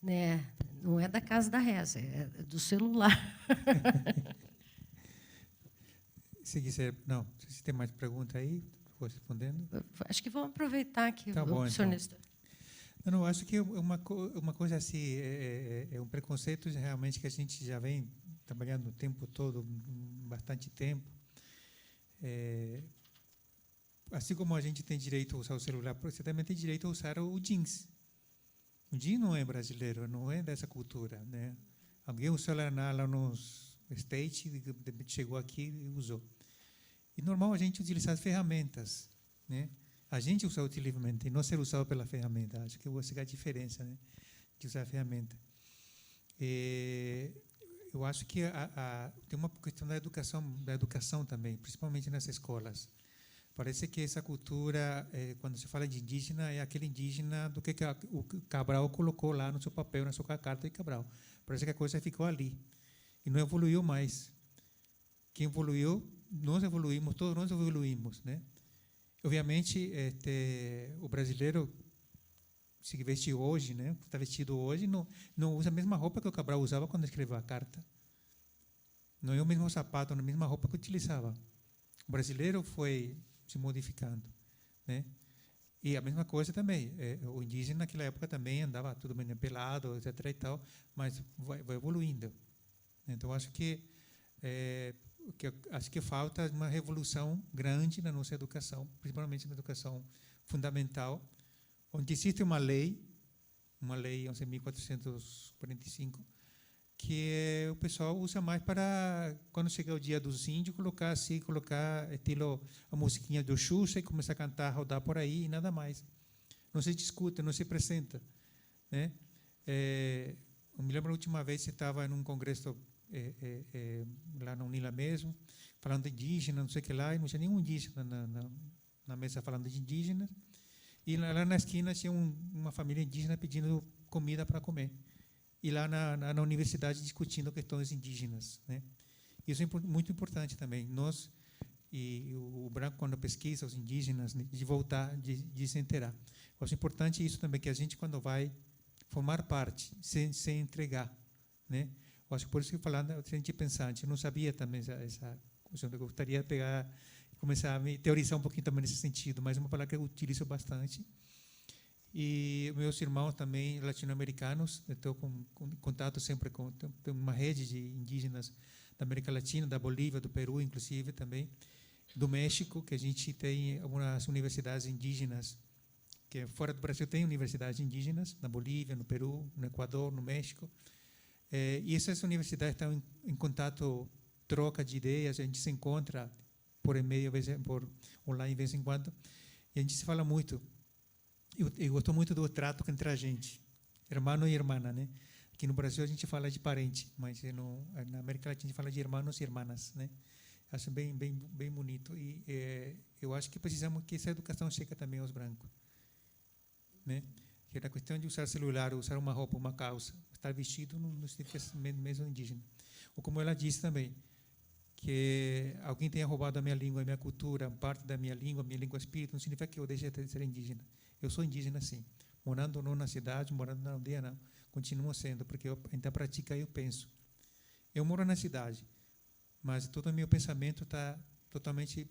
né, não é da casa da reza, é do celular. Se quiser, não, se tem mais pergunta aí, vou respondendo. Acho que vamos aproveitar que Tá o bom, professor então. Nestor. Eu acho que uma coisa assim, é um preconceito realmente que a gente já vem trabalhando o tempo todo, bastante tempo. Assim como a gente tem direito a usar o celular, você também tem direito a usar o jeans. O jeans não é brasileiro, não é dessa cultura, né? Alguém usou lá nos States, chegou aqui e usou. E normal a gente utilizar as ferramentas, né? A gente usar o ferramenta e não ser usado pela ferramenta. Acho que essa é a diferença, né, de usar a ferramenta. Eu acho que tem uma questão da educação também, principalmente nas escolas. Parece que essa cultura, quando se fala de indígena, é aquele indígena do que o Cabral colocou lá no seu papel, na sua carta de Cabral. Parece que a coisa ficou ali e não evoluiu mais. Quem evoluiu, nós evoluímos, todos nós evoluímos, né? Obviamente, o brasileiro se veste hoje, né? Está vestido hoje, não usa a mesma roupa que o Cabral usava quando escreveu a carta. Não é o mesmo sapato, não é a mesma roupa que utilizava. O brasileiro foi se modificando, né? E a mesma coisa também. O indígena naquela época também andava tudo bem pelado, etc. e tal, mas vai evoluindo. Então acho que falta uma revolução grande na nossa educação, principalmente na educação fundamental, onde existe uma lei 11.445, que o pessoal usa mais para, quando chegar o dia dos índios, colocar estilo a musiquinha do Xuxa e começar a cantar, rodar por aí e nada mais. Não se discute, não se apresenta, né? Eu me lembro a última vez que estava em um congresso lá na Unila mesmo, falando de indígena, não sei o que lá, e não tinha nenhum indígena na mesa falando de indígenas, e lá na esquina tinha uma família indígena pedindo comida para comer, e lá na universidade discutindo questões indígenas, né? Isso é muito importante também. Nós, e o branco, quando pesquisa os indígenas, de voltar, de se inteirar. Eu acho importante isso também, que a gente, quando vai formar parte, sem entregar, né? Eu acho que por isso que falando, a gente pensar, a gente não sabia também essa coisa. Eu gostaria de pegar e começar a me teorizar um pouquinho também nesse sentido, mas é uma palavra que eu utilizo bastante. E meus irmãos também latino-americanos, eu estou com contato sempre com uma rede de indígenas da América Latina, da Bolívia, do Peru, inclusive também, do México, que a gente tem algumas universidades indígenas, que fora do Brasil tem universidades indígenas, na Bolívia, no Peru, no Equador, no México. E essas universidades estão em contato, troca de ideias, a gente se encontra por e-mail, por online de vez em quando, e a gente se fala muito. Eu gosto muito do trato entre a gente, irmão e irmã, né? Aqui no Brasil a gente fala de parente, mas na América Latina a gente fala de irmãos e irmãs, né? Acho bem bonito. E eu acho que precisamos que essa educação chegue também aos brancos, né? Que a questão de usar celular, usar uma roupa, uma calça, estar vestido não significa mesmo indígena. Ou como ela disse também, que alguém tenha roubado a minha língua, a minha cultura, parte da minha língua espírito, não significa que eu deixe de ser indígena. Eu sou indígena, sim. Morando não na cidade, morando na aldeia, não. Continuo sendo, porque eu ainda pratico e eu penso. Eu moro na cidade, mas todo o meu pensamento está totalmente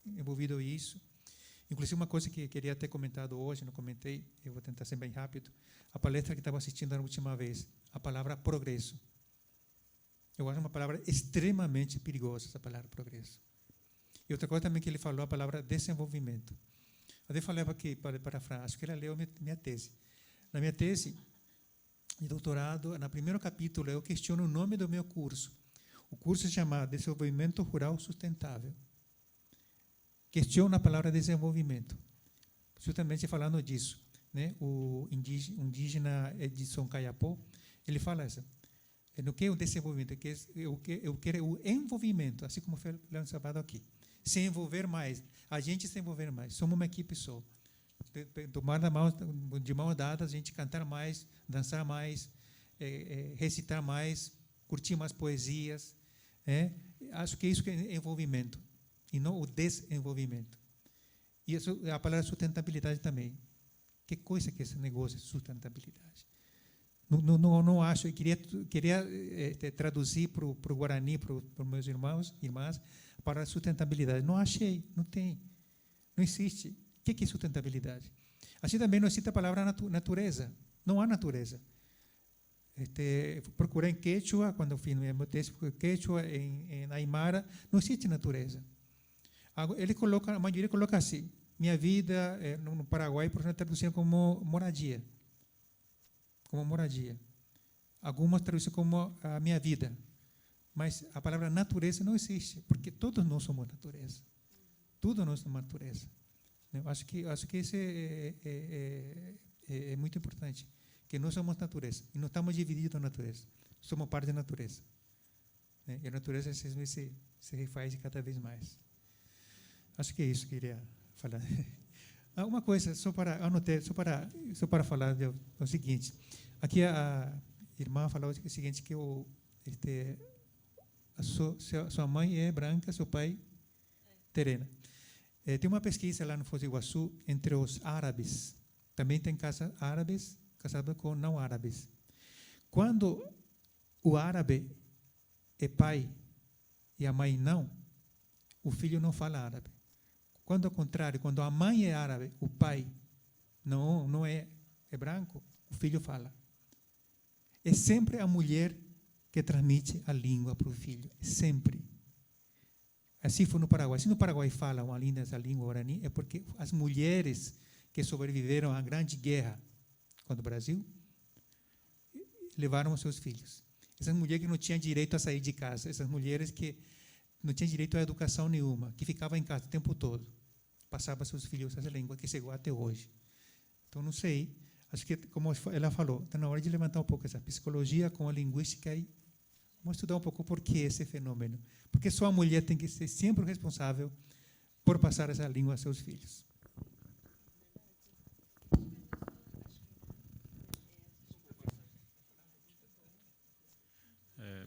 envolvido nisso. Inclusive, uma coisa que eu queria ter comentado hoje, não comentei, eu vou tentar ser bem rápido, a palestra que estava assistindo na última vez, a palavra progresso. Eu acho uma palavra extremamente perigosa, essa palavra progresso. E outra coisa também que ele falou, a palavra desenvolvimento. Eu falava aqui, para a Fran, acho que ela leu minha tese. Na minha tese de doutorado, no primeiro capítulo, eu questiono o nome do meu curso. O curso se chama Desenvolvimento Rural Sustentável. Questiono a palavra desenvolvimento, justamente falando disso. Né? O indígena Edson Caiapó, ele fala isso. No que é o desenvolvimento? Eu quero o envolvimento, assim como foi lançado aqui. Se envolver mais, a gente se envolver mais. Somos uma equipe só. Tomar de mãos dadas, a gente cantar mais, dançar mais, recitar mais, curtir mais poesias. Acho que isso é envolvimento, e não o desenvolvimento. E isso é a palavra sustentabilidade também. Que coisa que é esse negócio de sustentabilidade? Não acho, eu queria traduzir para o Guarani, para os meus irmãos e irmãs, para a sustentabilidade. Não achei, não tem, não existe. O que é sustentabilidade? Assim também não existe a palavra natureza, não há natureza. Procurei em Quechua, quando eu fiz meu texto, Quechua, em Aymara, não existe natureza. A maioria coloca assim, minha vida no Paraguai, por exemplo, traduzindo como moradia. Como moradia. Algumas traduzem como a minha vida. Mas a palavra natureza não existe, porque todos nós somos natureza. Tudo nós somos natureza. Eu acho que isso é muito importante, que nós somos natureza, e não estamos divididos na natureza. Somos parte da natureza. E a natureza se refaz cada vez mais. Acho que é isso que eu queria falar. Uma coisa, só para falar o seguinte. Aqui a irmã falou o seguinte, que sua mãe é branca, seu pai terena. Tem uma pesquisa lá no Foz do Iguaçu entre os árabes. Também tem árabes casados com não árabes. Quando o árabe é pai e a mãe não, o filho não fala árabe. Quando ao contrário, quando a mãe é árabe, o pai não é branco, o filho fala. É sempre a mulher que transmite a língua para o filho, sempre. Assim foi no Paraguai. Se no Paraguai falam ainda essa língua guarani, é porque as mulheres que sobreviveram à grande guerra contra o Brasil levaram os seus filhos. Essas mulheres que não tinham direito a sair de casa, essas mulheres que não tinham direito a educação nenhuma, que ficavam em casa o tempo todo, passavam seus filhos essa língua que chegou até hoje. Então, não sei, acho que, como ela falou, está na hora de levantar um pouco essa psicologia com a linguística e vamos estudar um pouco por que esse fenômeno. Porque só a mulher tem que ser sempre o responsável por passar essa língua aos seus filhos.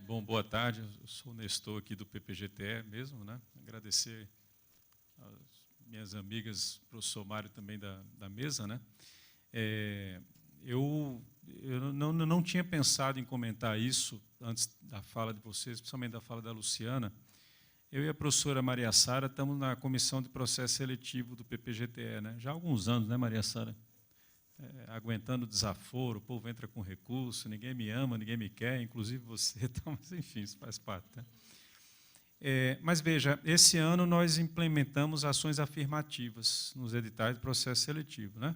Bom, boa tarde. Eu sou o Nestor aqui do PPGTE mesmo, né? Agradecer às minhas amigas, o professor Mário também da mesa, né? Eu não tinha pensado em comentar isso antes da fala de vocês, principalmente da fala da Luciana. Eu e a professora Maria Sara estamos na comissão de processo seletivo do PPGTE, né? Já há alguns anos, né, Maria Sara? Aguentando desaforo, o povo entra com recurso, ninguém me ama, ninguém me quer, inclusive você, então, mas, enfim, isso faz parte. Né? Mas, veja, esse ano nós implementamos ações afirmativas nos editais de processo seletivo, né?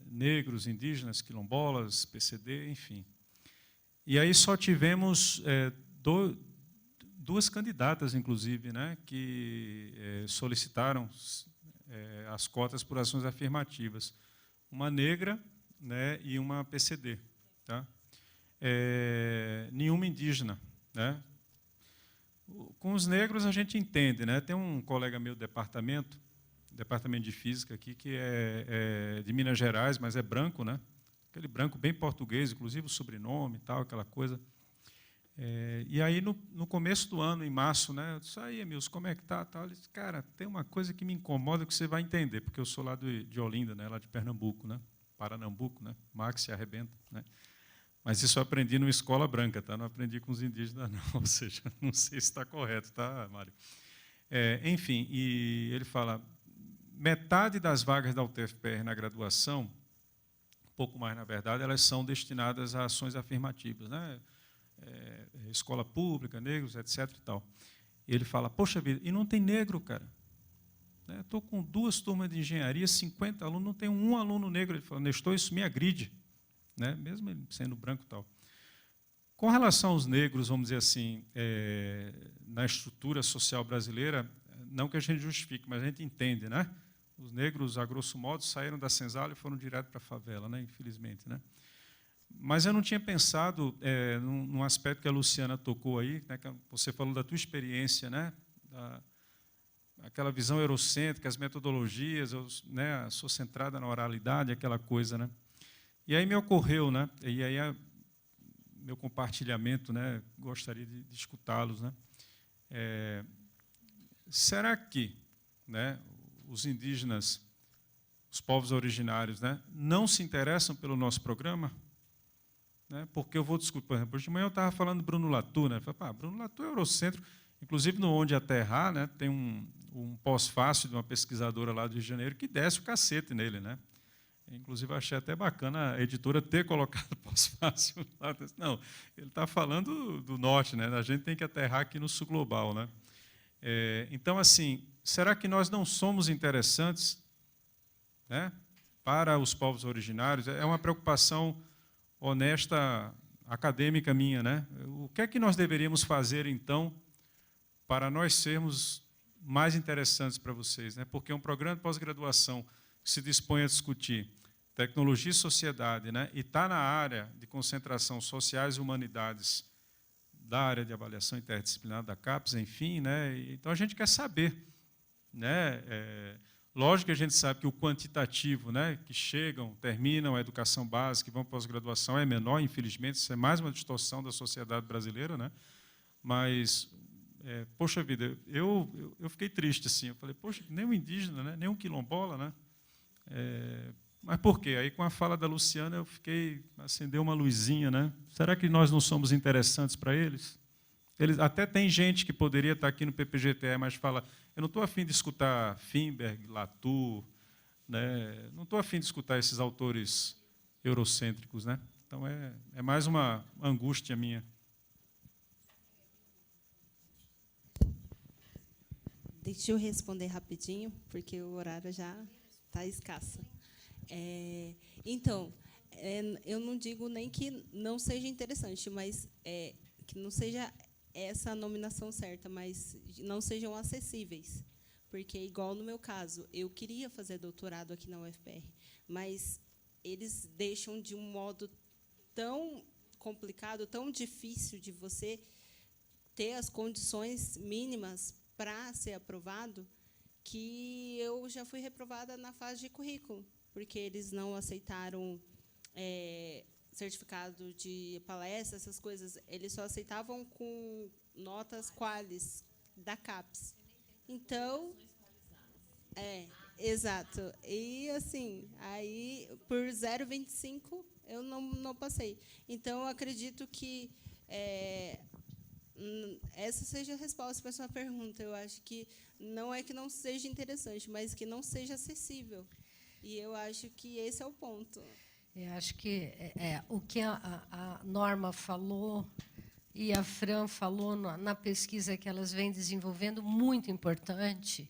Negros, indígenas, quilombolas, PCD, enfim. E aí só tivemos duas candidatas, inclusive, né, que solicitaram as cotas por ações afirmativas. Uma negra, né, e uma PCD. Tá? Nenhuma indígena. Né? Com os negros a gente entende. Né? Tem um colega meu do departamento de Física aqui, que é de Minas Gerais, mas é branco, né? Aquele branco bem português, inclusive o sobrenome e tal, aquela coisa. E aí, no começo do ano, em março, né, eu disse, aí, Emilson, como é que está? Ele disse, cara, tem uma coisa que me incomoda que você vai entender, porque eu sou lá de Olinda, né, lá de Pernambuco, né, Paranambuco, né, Max se arrebenta. Né, mas isso eu aprendi numa escola branca, tá? Não aprendi com os indígenas, não. Ou seja, não sei se está correto, tá, Mário? Enfim, e ele fala, metade das vagas da UTFPR na graduação, um pouco mais, na verdade, elas são destinadas a ações afirmativas, né? Escola pública, negros, etc. E tal. E ele fala, poxa vida, e não tem negro, cara. Estou com 2 turmas de engenharia, 50 alunos, não tem um aluno negro. Ele fala, Nestor, isso me agride, né? Mesmo ele sendo branco e tal. Com relação aos negros, vamos dizer assim, na estrutura social brasileira, não que a gente justifique, mas a gente entende, né? Os negros, a grosso modo, saíram da senzala e foram direto para a favela, né? Infelizmente, né? Mas eu não tinha pensado num aspecto que a Luciana tocou aí, né, que você falou da tua experiência, né, aquela visão eurocêntrica, as metodologias, né, sou centrada na oralidade, aquela coisa. Né. E aí me ocorreu, né, e aí meu compartilhamento, né, gostaria de escutá-los. Né. Será que, né, os indígenas, os povos originários, né, não se interessam pelo nosso programa? Né, porque eu vou discutir, por exemplo, hoje de manhã eu estava falando do Bruno Latour, né, falei, Bruno Latour é eurocêntrico, inclusive no Onde Aterrar, né, tem um pós-fácil de uma pesquisadora lá do Rio de Janeiro que desce o cacete nele. Né. Inclusive, achei até bacana a editora ter colocado pós-fácil lá. Não, ele está falando do norte, né, a gente tem que aterrar aqui no sul global. Né. Então, assim, será que nós não somos interessantes, né, para os povos originários? É uma preocupação honesta, acadêmica minha, né? O que é que nós deveríamos fazer, então, para nós sermos mais interessantes para vocês? Né? Porque um programa de pós-graduação que se dispõe a discutir tecnologia e sociedade, né? E está na área de concentração sociais e humanidades da área de avaliação interdisciplinar da CAPES, enfim, né? Então, a gente quer saber, né? Lógico que a gente sabe que o quantitativo, né, que chegam, terminam a educação básica e vão para a pós-graduação é menor, infelizmente, isso é mais uma distorção da sociedade brasileira. Né? Mas, poxa vida, eu fiquei triste. Assim, eu falei, poxa, nem um indígena, né, nem um quilombola. Né? Mas por quê? Aí, com a fala da Luciana, eu fiquei, acendeu uma luzinha. Né? Será que nós não somos interessantes para eles? Até tem gente que poderia estar aqui no PPGTE, mas fala, eu não estou afim de escutar Finberg, Latour, né? Não estou afim de escutar esses autores eurocêntricos. Né? Então, é mais uma angústia minha. Deixa eu responder rapidinho, porque o horário já está escasso. Então, eu não digo nem que não seja interessante, mas que não seja essa nominação certa, mas não sejam acessíveis. Porque, igual no meu caso, eu queria fazer doutorado aqui na UFPR, mas eles deixam de um modo tão complicado, tão difícil de você ter as condições mínimas para ser aprovado, que eu já fui reprovada na fase de currículo, porque eles não aceitaram certificado de palestra, essas coisas, eles só aceitavam com notas qualis da CAPES. Então, exato. E assim, aí por 0,25 eu não passei. Então, eu acredito que essa seja a resposta para a sua pergunta. Eu acho que não é que não seja interessante, mas que não seja acessível. E eu acho que esse é o ponto. Eu acho que o que a Norma falou e a Fran falou na pesquisa que elas vêm desenvolvendo, muito importante,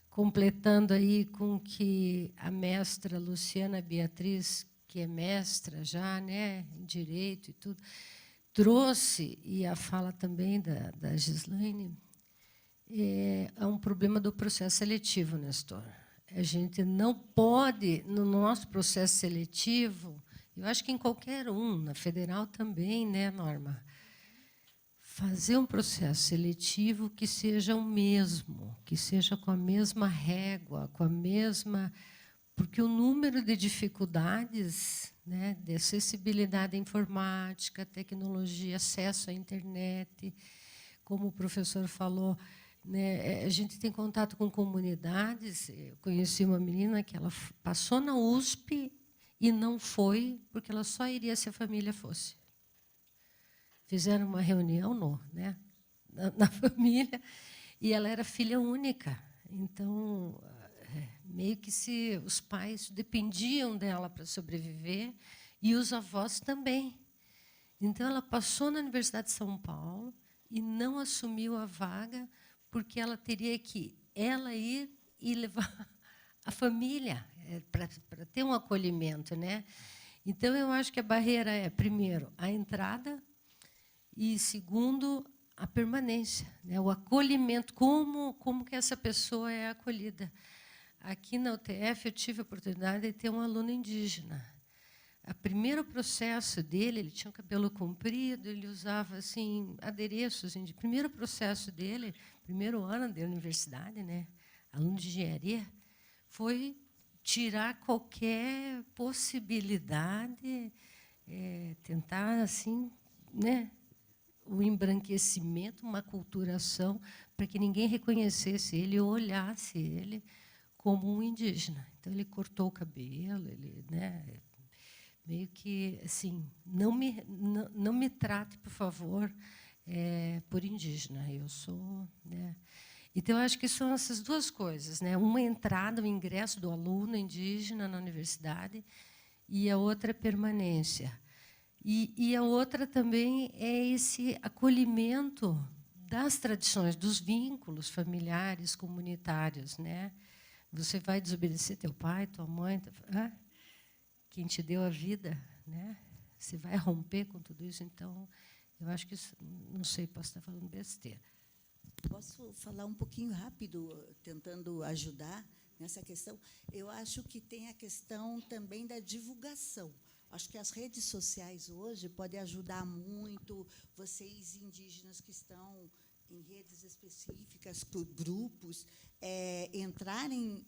completando aí com o que a mestra Luciana Beatriz, que é mestra já, né, em Direito e tudo, trouxe, e a fala também da Gislaine, é um problema do processo seletivo, Nestor. A gente não pode, no nosso processo seletivo, eu acho que em qualquer um, na federal também, né, Norma, fazer um processo seletivo que seja o mesmo, que seja com a mesma régua, com a mesma... Porque o número de dificuldades, né, de acessibilidade à informática, tecnologia, acesso à internet. Como o professor falou, né, a gente tem contato com comunidades. Eu conheci uma menina que ela passou na USP e não foi, porque ela só iria se a família fosse. Fizeram uma reunião na família, e ela era filha única. Então, meio que os pais dependiam dela para sobreviver, e os avós também. Então, ela passou na Universidade de São Paulo e não assumiu a vaga, porque ela teria que ir e levar a família para ter um acolhimento, né? Então, eu acho que a barreira é, primeiro, a entrada, e, segundo, a permanência, né? O acolhimento, como que essa pessoa é acolhida. Aqui na UTF, eu tive a oportunidade de ter um aluno indígena. O primeiro processo dele, ele tinha o cabelo comprido, ele usava assim, adereços. O primeiro processo dele, primeiro ano da universidade, né? Aluno de engenharia, foi tirar qualquer possibilidade, tentar assim, né, o embranquecimento, uma aculturação, para que ninguém reconhecesse ele ou olhasse ele como um indígena. Então, ele cortou o cabelo, ele, né, meio que assim, não me trate, por favor, por indígena. Eu sou, né? Então, eu acho que são essas duas coisas, né? Uma entrada, o ingresso do aluno indígena na universidade, e a outra é permanência. E a outra também é esse acolhimento das tradições, dos vínculos familiares, comunitários, né? Você vai desobedecer teu pai, tua mãe, quem te deu a vida, né? Você vai romper com tudo isso. Então, eu acho que isso, não sei, posso estar falando besteira. Posso falar um pouquinho rápido, tentando ajudar nessa questão? Eu acho que tem a questão também da divulgação. Acho que as redes sociais hoje podem ajudar muito vocês, indígenas, que estão em redes específicas, grupos, entrarem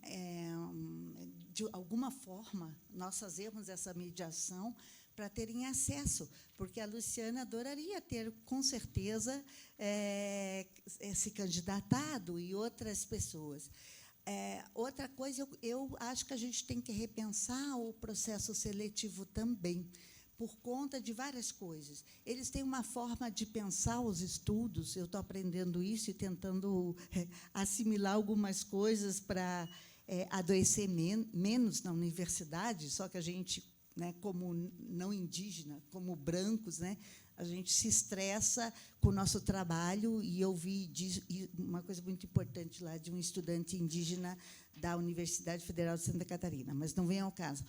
de alguma forma, nós fazemos essa mediação para terem acesso, porque a Luciana adoraria ter, com certeza, se candidatado, e outras pessoas. Outra coisa, eu acho que a gente tem que repensar o processo seletivo também, por conta de várias coisas. Eles têm uma forma de pensar os estudos, eu estou aprendendo isso e tentando assimilar algumas coisas para adoecer menos na universidade, só que a gente, né, como não indígena, como brancos, né, a gente se estressa com o nosso trabalho, e eu vi uma coisa muito importante lá de um estudante indígena da Universidade Federal de Santa Catarina, mas não vem ao caso.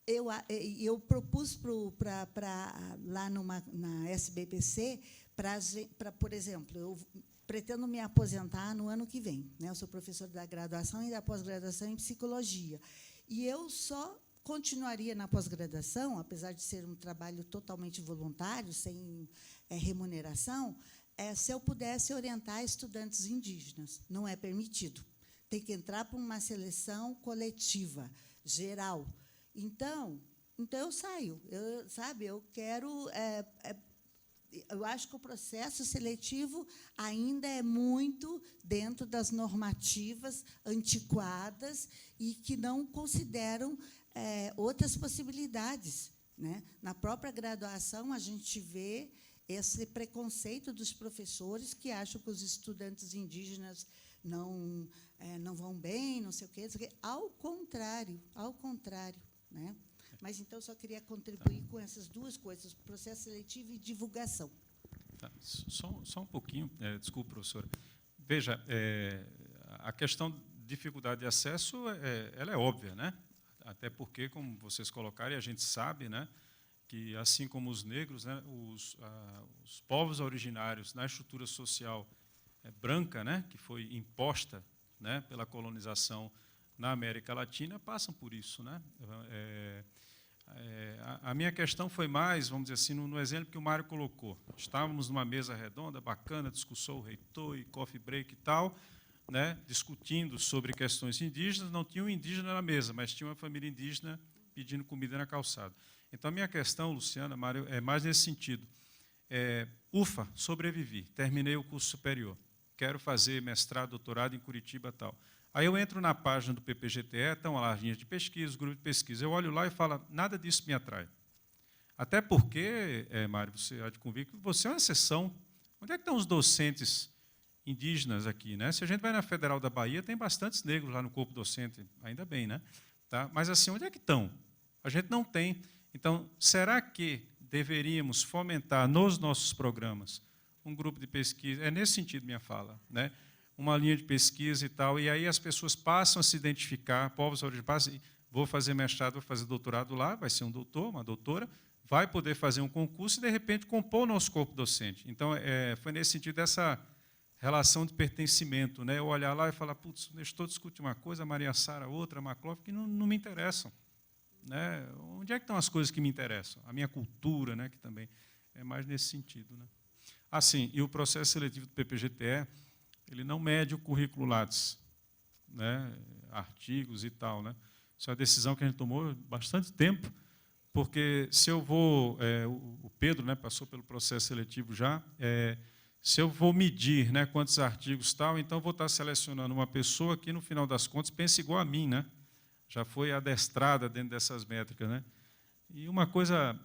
Eu propus lá na SBPC, por exemplo, eu pretendo me aposentar no ano que vem, né? Eu sou professora da graduação e da pós-graduação em psicologia, e eu só continuaria na pós-graduação, apesar de ser um trabalho totalmente voluntário, sem remuneração, se eu pudesse orientar estudantes indígenas. Não é permitido. Tem que entrar para uma seleção coletiva, geral. Então eu saio. Eu quero... eu acho que o processo seletivo ainda é muito dentro das normativas antiquadas e que não consideram outras possibilidades, né? Na própria graduação, a gente vê esse preconceito dos professores que acham que os estudantes indígenas não vão bem, não sei o quê. Ao contrário, né? Mas, então, só queria contribuir com essas duas coisas, processo seletivo e divulgação. Tá, só um pouquinho, desculpe, professora. Veja, a questão de dificuldade de acesso ela é óbvia, né? Até porque, como vocês colocaram, e a gente sabe, né, que, assim como os negros, né, os povos originários na estrutura social branca, né, que foi imposta, né, pela colonização na América Latina, passam por isso, né? A minha questão foi mais, vamos dizer assim, no exemplo que o Mário colocou. Estávamos numa mesa redonda, bacana, discussão o reitor e coffee break e tal, né, discutindo sobre questões indígenas. Não tinha um indígena na mesa, mas tinha uma família indígena pedindo comida na calçada. Então, a minha questão, Luciana, Mário, é mais nesse sentido. Ufa, sobrevivi, terminei o curso superior, quero fazer mestrado, doutorado em Curitiba e tal. Aí eu entro na página do PPGTE, estão lá as linhas de pesquisa, grupo de pesquisa. Eu olho lá e falo, nada disso me atrai. Até porque, Mário, você há de convir que você é uma exceção. Onde é que estão os docentes indígenas aqui, né? Se a gente vai na Federal da Bahia, tem bastantes negros lá no corpo docente, ainda bem, né? Tá? Mas assim, onde é que estão? A gente não tem. Então, será que deveríamos fomentar nos nossos programas um grupo de pesquisa? É nesse sentido minha fala, né? Uma linha de pesquisa e tal, e aí as pessoas passam a se identificar, povos originários, vou fazer mestrado, vou fazer doutorado lá, vai ser um doutor, uma doutora, vai poder fazer um concurso e, de repente, compor o nosso corpo docente. Então, foi nesse sentido dessa relação de pertencimento, né? Eu olhar lá e falar, putz, o Nestor discute uma coisa, a Maria Sara outra, a Maclóf, que não me interessam. Né? Onde é que estão as coisas que me interessam? A minha cultura, né, que também é mais nesse sentido. Né? Assim, e o processo seletivo do PPGTE, ele não mede o currículo Lattes, né, artigos e tal. Né? Isso é uma decisão que a gente tomou há bastante tempo, porque se eu vou... o Pedro, né, passou pelo processo seletivo já, se eu vou medir, né, quantos artigos tal, então vou estar selecionando uma pessoa que, no final das contas, pensa igual a mim, né? Já foi adestrada dentro dessas métricas. Né? E uma coisa,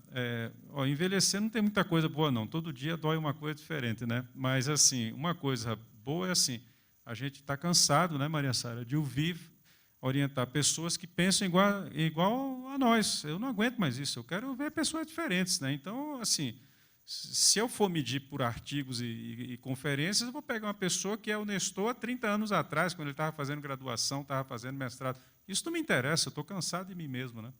envelhecer não tem muita coisa boa, não. Todo dia dói uma coisa diferente. Né? Mas, assim, uma coisa boa é assim, a gente está cansado, né, Maria Sara, de ouvir, orientar pessoas que pensam igual a nós. Eu não aguento mais isso, eu quero ver pessoas diferentes. Né? Então, assim, se eu for medir por artigos e conferências, eu vou pegar uma pessoa que é o Nestor há 30 anos atrás, quando ele estava fazendo graduação, estava fazendo mestrado. Isso não me interessa, eu estou cansado de mim mesmo. Né?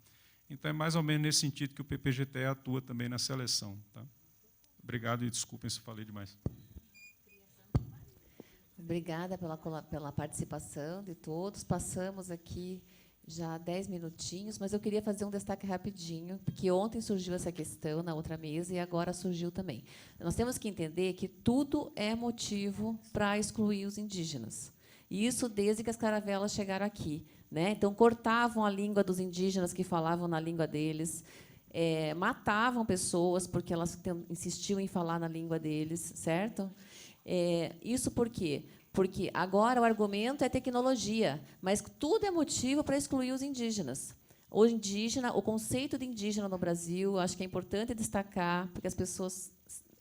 Então, é mais ou menos nesse sentido que o PPGTE atua também na seleção. Tá? Obrigado e desculpem se falei demais. Obrigada pela participação de todos. Passamos aqui já 10 minutinhos, mas eu queria fazer um destaque rapidinho, porque ontem surgiu essa questão na outra mesa e agora surgiu também. Nós temos que entender que tudo é motivo para excluir os indígenas. E isso desde que as caravelas chegaram aqui. Né? Então, cortavam a língua dos indígenas que falavam na língua deles, matavam pessoas porque elas insistiam em falar na língua deles, certo? Isso por quê? Porque agora o argumento é tecnologia, mas tudo é motivo para excluir os indígenas. O conceito de indígena no Brasil, acho que é importante destacar, porque as pessoas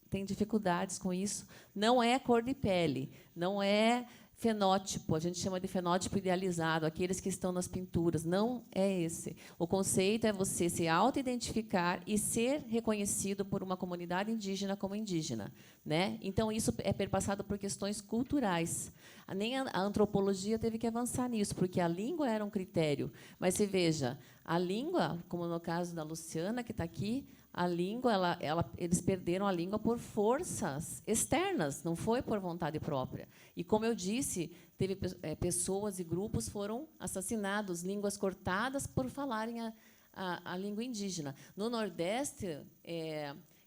têm dificuldades com isso, não é cor de pele, não é fenótipo, a gente chama de fenótipo idealizado, aqueles que estão nas pinturas, não é esse. O conceito é você se auto-identificar e ser reconhecido por uma comunidade indígena como indígena. Né? Então, isso é perpassado por questões culturais. Nem a antropologia teve que avançar nisso, porque a língua era um critério. Mas, se veja, a língua, como no caso da Luciana, que está aqui, a língua, eles perderam a língua por forças externas, não foi por vontade própria. E, como eu disse, teve pessoas e grupos foram assassinados, línguas cortadas por falarem a língua indígena. No Nordeste,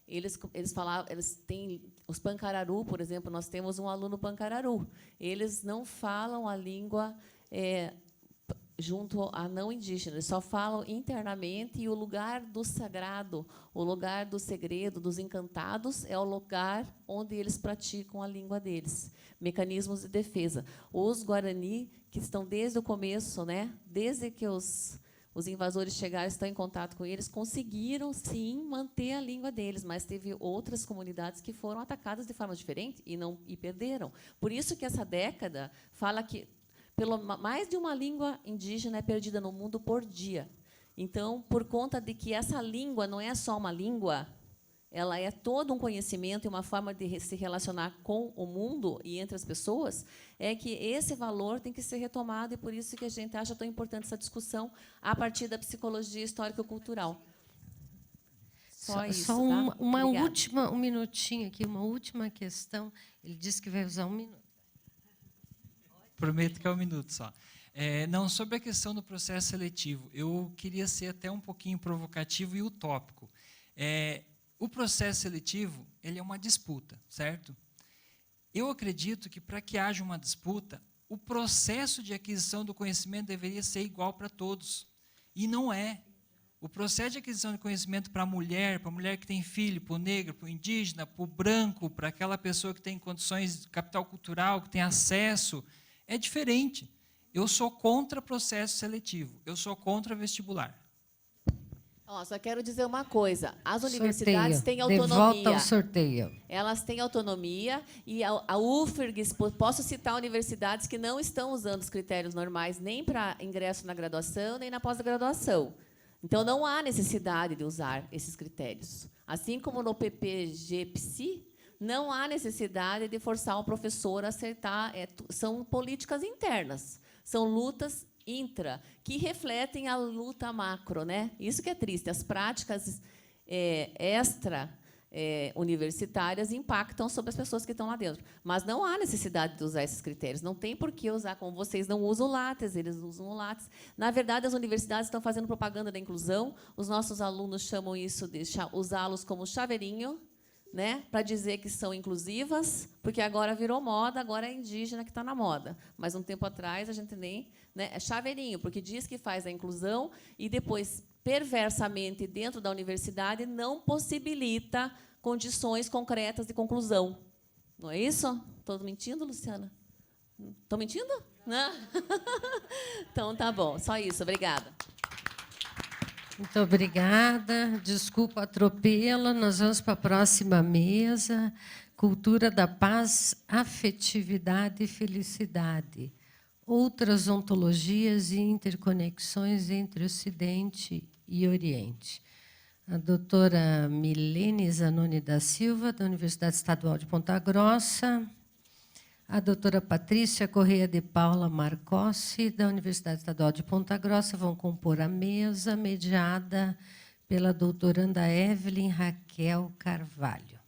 eles falavam, eles têm os pancararu, por exemplo, nós temos um aluno pancararu. Eles não falam a língua junto a não indígena, eles só falam internamente, e o lugar do sagrado, o lugar do segredo, dos encantados, é o lugar onde eles praticam a língua deles. Mecanismos de defesa. Os Guarani, que estão desde o começo, né, desde que os invasores chegaram, estão em contato com eles, conseguiram, sim, manter a língua deles, mas teve outras comunidades que foram atacadas de forma diferente e perderam. Por isso que essa década fala que mais de uma língua indígena é perdida no mundo por dia. Então, por conta de que essa língua não é só uma língua, ela é todo um conhecimento e uma forma de se relacionar com o mundo e entre as pessoas, é que esse valor tem que ser retomado, e por isso que a gente acha tão importante essa discussão a partir da psicologia histórico-cultural. Só isso, só tá? um minutinho aqui, uma última questão. Ele disse que vai usar 1 minuto. Prometo que é 1 minuto só. Não, sobre a questão do processo seletivo, eu queria ser até um pouquinho provocativo e utópico. O processo seletivo, ele é uma disputa, certo? Eu acredito que, para que haja uma disputa, o processo de aquisição do conhecimento deveria ser igual para todos. E não é. O processo de aquisição de conhecimento para a mulher que tem filho, para o negro, para o indígena, para o branco, para aquela pessoa que tem condições de capital cultural, que tem acesso, é diferente. Eu sou contra processo seletivo, eu sou contra vestibular. Ó, só quero dizer uma coisa, as universidades têm De volta autonomia. ao sorteio. Elas têm autonomia e a UFRGS, posso citar universidades que não estão usando os critérios normais nem para ingresso na graduação, nem na pós-graduação. Então, não há necessidade de usar esses critérios. Assim como no PPG-PSI, não há necessidade de forçar o professor a acertar. São políticas internas, são lutas intra, que refletem a luta macro, né? Isso que é triste. As práticas universitárias impactam sobre as pessoas que estão lá dentro. Mas não há necessidade de usar esses critérios. Não tem por que usar, como vocês não usam o Lattes, eles usam o Lattes. Na verdade, as universidades estão fazendo propaganda da inclusão. Os nossos alunos chamam isso de usá-los como chaveirinho, né, para dizer que são inclusivas, porque agora virou moda, agora é indígena que está na moda. Mas, um tempo atrás, a gente nem... Né, é chaveirinho, porque diz que faz a inclusão e, depois, perversamente, dentro da universidade, não possibilita condições concretas de conclusão. Não é isso? Estou mentindo, Luciana? Estou mentindo? Não? Então, tá bom. Só isso. Obrigada. Muito obrigada. Desculpa o atropelo. Nós vamos para a próxima mesa. Cultura da paz, afetividade e felicidade. Outras ontologias e interconexões entre Ocidente e Oriente. A doutora Milene Zanoni da Silva, da Universidade Estadual de Ponta Grossa. A doutora Patrícia Correia de Paula Marcossi, da Universidade Estadual de Ponta Grossa, vão compor a mesa, mediada pela doutoranda Evelyn Raquel Carvalho.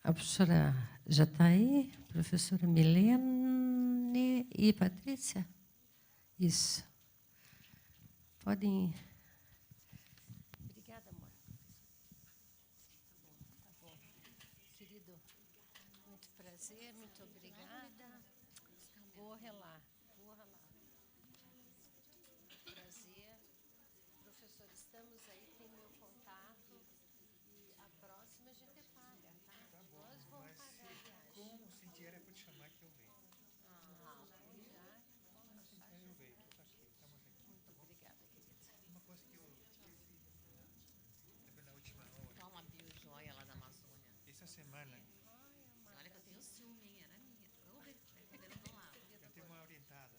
A professora já está aí? Professora Milene e Patrícia? Isso. Podem... Obrigada, amor. Tá bom. Querido, muito prazer, muito obrigada. Corre lá, corra lá. Prazer. Professor, estamos aí, tem meu contato. E a próxima a gente paga, tá? Nós vamos pagar a viagem. Como sentir é para te chamar que eu venho. Eu venho, estou aqui, estamos aqui. Muito obrigada, querida. Uma coisa que eu esqueci, também na última hora, Tá uma biojoia lá da Amazônia. essa semana, Olha que eu tenho ciúme, hein? Era minha. eu tenho uma orientada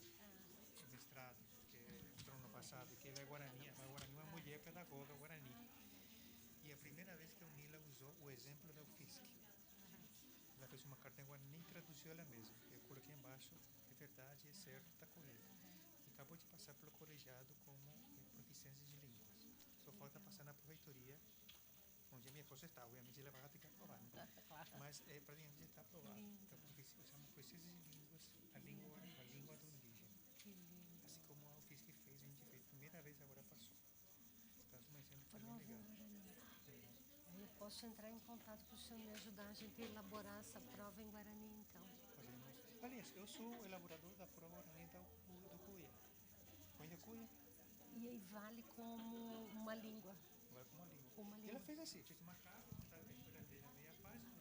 no mestrado, que entrou no passado, que ela é Guarani, a Guarani é uma mulher pedagoga Guarani. E a primeira vez que a Unila usou o exemplo da UFSC. Ela fez uma carta em Guarani e traduziu ela mesma. Eu coloquei embaixo, é verdade, é certo, está correto. E acabou de passar pelo colegiado como proficiência de línguas. Só falta passar na proreitoria, onde a minha esposa está. Obviamente ela vai ter que aprovar, né? Mas para mim já está aprovado. Então, eu chamo proficiência de línguas, a língua do indígena. Assim como a UFSC fez, a gente fez. Primeira vez agora passou. Então, um exemplo que foi bem legal. Aí eu posso entrar em contato com o senhor me ajudar a gente a elaborar essa prova em Guarani, então. Aliás, eu sou o elaborador da prova ornamental do Cuia. Conhece o Cuia? E aí vale como uma língua. Vai com uma língua. Uma E ela língua. fez assim, fez uma carta, tá, a história dele, meia página,